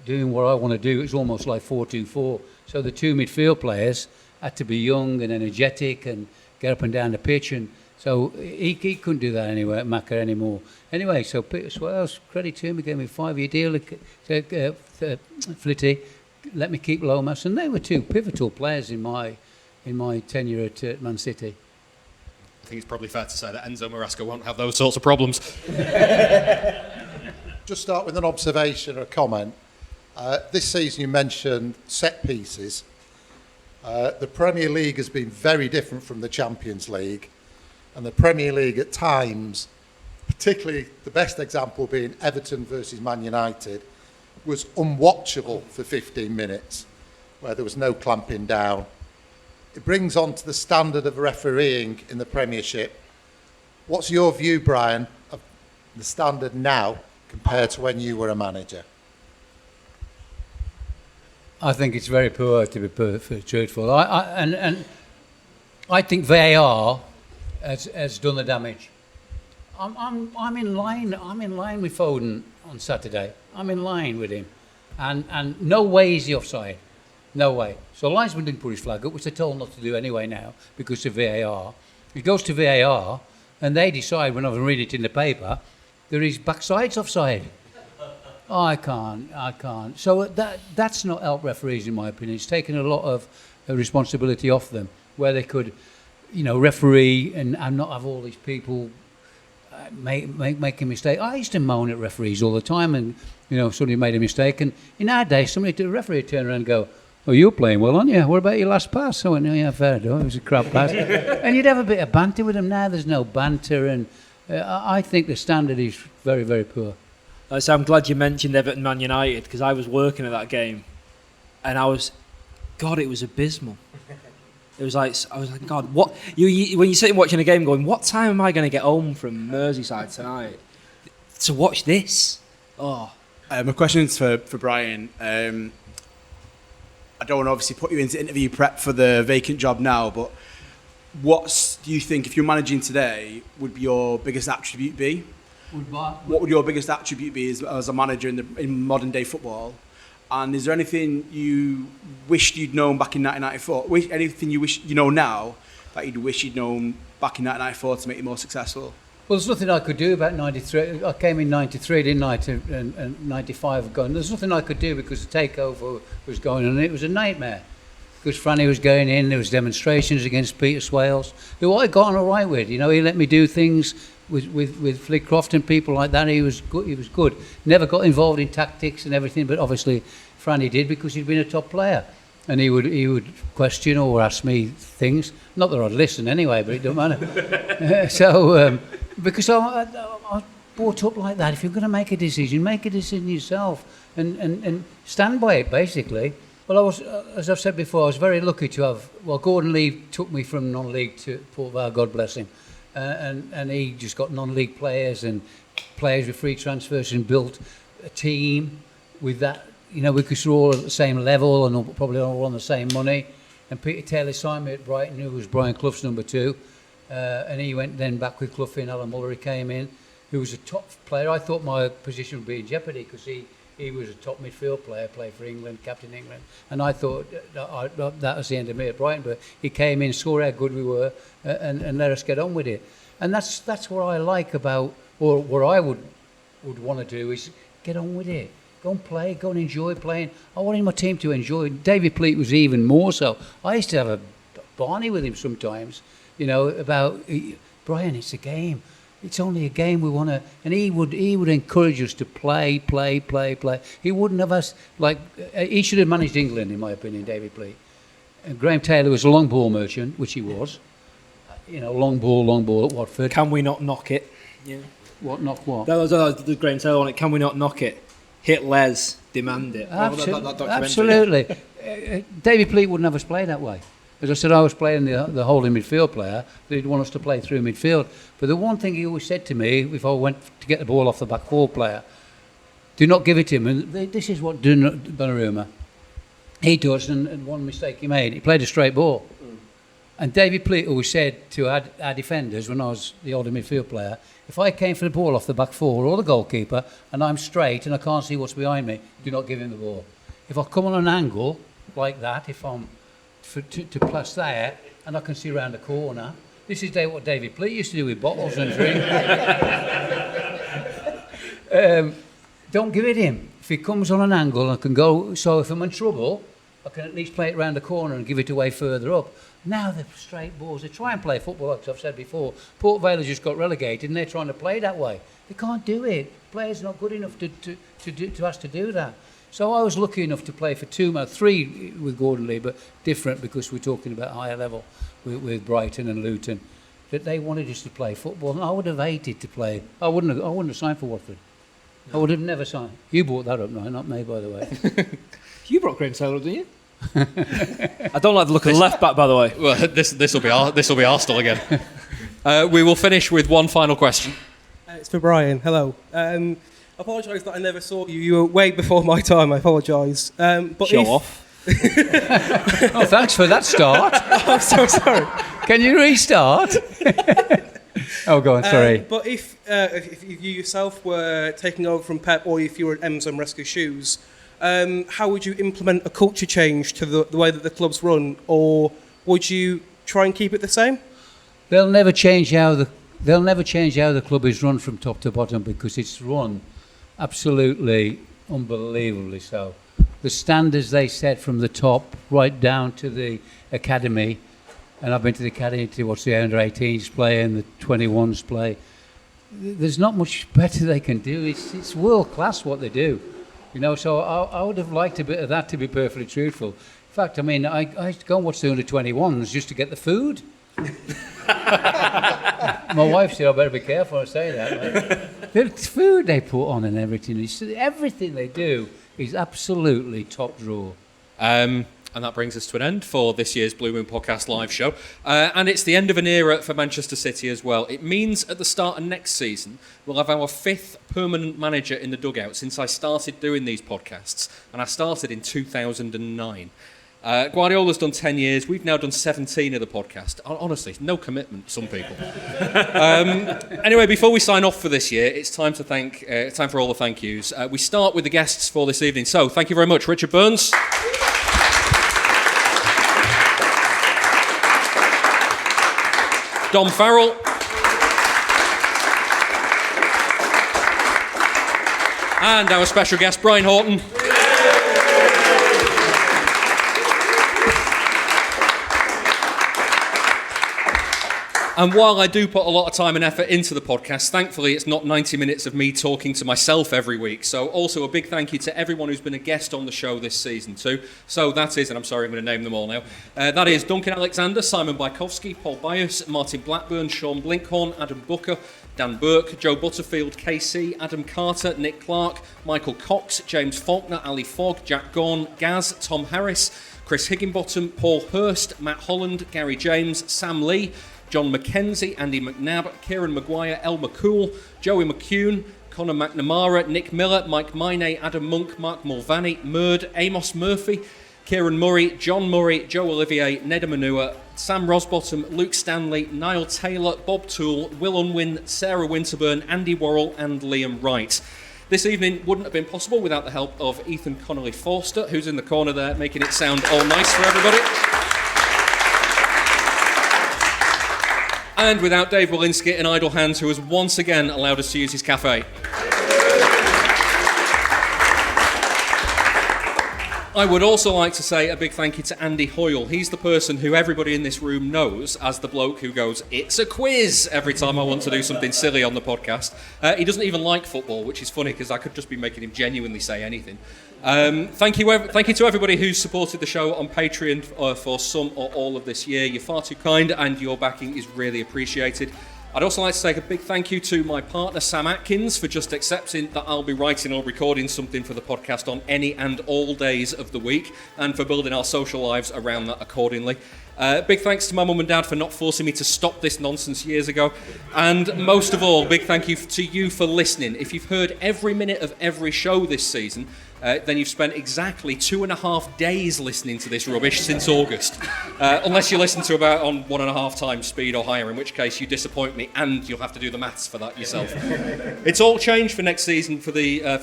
doing what I want to do. It was almost like 4-2-4. So the two midfield players had to be young and energetic and get up and down the pitch. And so he couldn't do that anyway at Macca anymore. Anyway, so Peter Swells, credit to him, he gave me a 5-year deal. Flitty, let me keep Lomas, and they were two pivotal players in my tenure at Man City.
I think it's probably fair to say that Enzo Marasca won't have those sorts of problems.
Just start with an observation or a comment. This season you mentioned set pieces. The Premier League has been very different from the Champions League, and the Premier League at times, particularly the best example being Everton versus Man United, was unwatchable for 15 minutes, where there was no clamping down. It brings on to the standard of refereeing in the Premiership. What's your view, Brian, of the standard now compared to when you were a manager?
I think it's very poor, to be truthful. I think VAR has done the damage. I'm in line. I'm in line with Foden on Saturday. I'm in line with him, and no way is he offside. No way. So linesman didn't put his flag up, which they're told not to do anyway now because of VAR. He goes to VAR, and they decide when I read it in the paper, there is backside's offside. I can't. So that's not helped referees, in my opinion. It's taken a lot of responsibility off them, where they could, referee and not have all these people making mistakes. I used to moan at referees all the time, and somebody made a mistake, and in our day, the referee would turn around and go, "Oh, you're playing well, aren't you? What about your last pass?" I went, "Oh, yeah, fair enough. It was a crap pass." And you'd have a bit of banter with them. Now there's no banter, and I think the standard is very, very poor.
So I'm glad you mentioned Everton Man United, because I was working at that game, and it was abysmal. It was like, I was like, God, what? When you're sitting watching a game going, what time am I going to get home from Merseyside tonight to watch this? Oh.
My question's for Brian. I don't want to obviously put you into interview prep for the vacant job now, but what do you think, if you're managing today, would your biggest attribute be? What would your biggest attribute be as a manager in modern day football? And is there anything you wished you'd known back in 1994? Anything you wish you know now that you'd wish you'd known back in 1994 to make you more successful?
Well, there's nothing I could do about 93. I came in 93, didn't I, and 95 gone. There's nothing I could do because the takeover was going on, and it was a nightmare. Because Franny was going in, there was demonstrations against Peter Swales, who I got on all right with. He let me do things with Flitcroft and people like that. He was good. Never got involved in tactics and everything, but obviously Franny did because he'd been a top player. And he would question or ask me things. Not that I'd listen anyway, but it don't matter. Because I was brought up like that. If you're going to make a decision yourself and stand by it, basically. Well, I was, as I've said before, I was very lucky to have. Well, Gordon Lee took me from non-league to Port Vale, God bless him, and he just got non-league players and players with free transfers and built a team with that. Because we're all at the same level and probably all on the same money. And Peter Taylor signed me at Brighton, who was Brian Clough's number 2, and he went then back with Clough in. Alan Mullery came in, who was a top player. I thought my position would be in jeopardy because he was a top midfield player, played for England, captain England, and I thought that was the end of me at Brighton. But he came in, saw how good we were, and let us get on with it. And that's what I like about, or what I would want to do is get on with it. Go and play, go and enjoy playing. I wanted my team to enjoy. David Pleat was even more so. I used to have a Barney with him sometimes, about, Brian, it's a game. It's only a game we want to... And he would encourage us to play. He wouldn't have us... he should have managed England, in my opinion, David Pleat. And Graham Taylor was a long ball merchant, which he was. Long ball at Watford.
Can we not knock it? Yeah.
What, knock what?
That was the Graham Taylor on it. Can we not knock it? Hit Les, demand it.
Absolutely. David Pleat wouldn't have us play that way. As I said, I was playing the holding midfield player. They'd want us to play through midfield. But the one thing he always said to me, if I went to get the ball off the back four player, do not give it to him. And this is what Donnarumma, he does, and one mistake he made, he played a straight ball. And David Pleat always said to our defenders, when I was the holding midfield player, if I came for the ball off the back four or the goalkeeper and I'm straight and I can't see what's behind me, do not give him the ball. If I come on an angle like that, if I'm to plus there and I can see around the corner, this is what David Pleat used to do with bottles and drink. Don't give it him. If he comes on an angle, I can go. So if I'm in trouble, I can at least play it around the corner and give it away further up. Now they're straight balls. They try and play football, like I've said before. Port Vale just got relegated and they're trying to play that way. They can't do it. Players not good enough to ask to do that. So I was lucky enough to play for 3 with Gordon Lee, but different because we're talking about higher level with Brighton and Luton. That they wanted us to play football, and I would have hated to play. I wouldn't have signed for Watford. No. I would have never signed. You brought that up, no, not me, by the way.
You brought Graham Taylor, didn't you? I don't like the look of the left back, by the way.
Well, this will be Arsenal again. We will finish with one final question.
It's for Brian. Hello. I apologise that I never saw you. You were way before my time. I apologise.
Show off.
Oh, thanks for that start.
I'm so sorry.
Can you restart? Oh, go on. Sorry.
But if you yourself were taking over from Pep, or if you were at Ems and Rescue's shoes, how would you implement a culture change to the way that the clubs run, or would you try and keep it the same?
They'll never change how the they'll never change how the club is run from top to bottom, because it's run absolutely unbelievably so. The standards they set from the top right down to the academy, and I've been to the academy to watch the under-18s play and the 21s play. There's not much better they can do. It's world class what they do, you know. So I would have liked a bit of that, to be perfectly truthful. In fact, I mean, I used to go and watch the under-21s just to get the food. My wife said I better be careful when I say that. The food they put on and everything they do is absolutely top drawer.
And that brings us to an end for this year's Blue Moon Podcast live show. And it's the end of an era for Manchester City as well. It means at the start of next season, we'll have our 5th permanent manager in the dugout since I started doing these podcasts. And I started in 2009. Guardiola's done 10 years. We've now done 17 of the podcast. Honestly, no commitment, some people. Anyway, before we sign off for this year, it's time to it's time for all the thank yous. We start with the guests for this evening. So, thank you very much, Richard Burns. Dom Farrell. And our special guest, Brian Horton. And while I do put a lot of time and effort into the podcast, thankfully it's not 90 minutes of me talking to myself every week. So also a big thank you to everyone who's been a guest on the show this season too. So that is, and I'm sorry I'm going to name them all now, that is Duncan Alexander, Simon Bajkowski, Paul Byers, Martin Blackburn, Sean Blinkhorn, Adam Booker, Dan Burke, Joe Butterfield, KC, Adam Carter, Nick Clark, Michael Cox, James Faulkner, Ali Fogg, Jack Gorn, Gaz, Tom Harris, Chris Higginbottom, Paul Hurst, Matt Holland, Gary James, Sam Lee, John McKenzie, Andy McNabb, Kieran Maguire, El McCool, Joey McCune, Conor McNamara, Nick Miller, Mike Mine, Adam Monk, Mark Mulvaney, Murd, Amos Murphy, Kieran Murray, John Murray, Joe Olivier, Ned Manua, Sam Rosbottom, Luke Stanley, Niall Taylor, Bob Toole, Will Unwin, Sarah Winterburn, Andy Worrell and Liam Wright. This evening wouldn't have been possible without the help of Ethan Connolly-Forster, who's in the corner there making it sound all nice for everybody. And without Dave Walensky in idle hands, who has once again allowed us to use his cafe. I would also like to say a big thank you to Andy Hoyle. He's the person who everybody in this room knows as the bloke who goes, "It's a quiz," every time I want to do something silly on the podcast. He doesn't even like football, which is funny because I could just be making him genuinely say anything. Thank you to everybody who's supported the show on Patreon for some or all of this year. You're far too kind and your backing is really appreciated. I'd also like to say a big thank you to my partner Sam Atkins for just accepting that I'll be writing or recording something for the podcast on any and all days of the week, and for building our social lives around that accordingly. Big thanks to my mum and dad for not forcing me to stop this nonsense years ago. And most of all, big thank you to you for listening. If you've heard every minute of every show this season, then you've spent exactly 2.5 days listening to this rubbish since August. Unless you listen to about on 1.5 times speed or higher, in which case you disappoint me and you'll have to do the maths for that yourself. It's all changed for next season for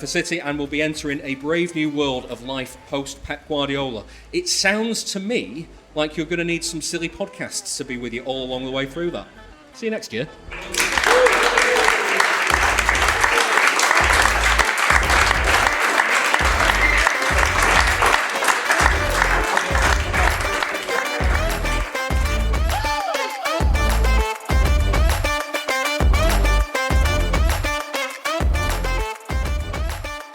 City, and we'll be entering a brave new world of life post Pep Guardiola. It sounds to me like you're going to need some silly podcasts to be with you all along the way through that. See you next year.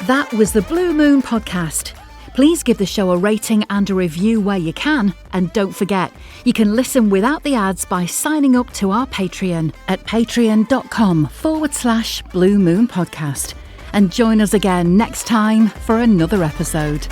That was the Blue Moon Podcast. Please give the show a rating and a review where you can. And don't forget, you can listen without the ads by signing up to our Patreon at patreon.com/Blue Moon Podcast. And join us again next time for another episode.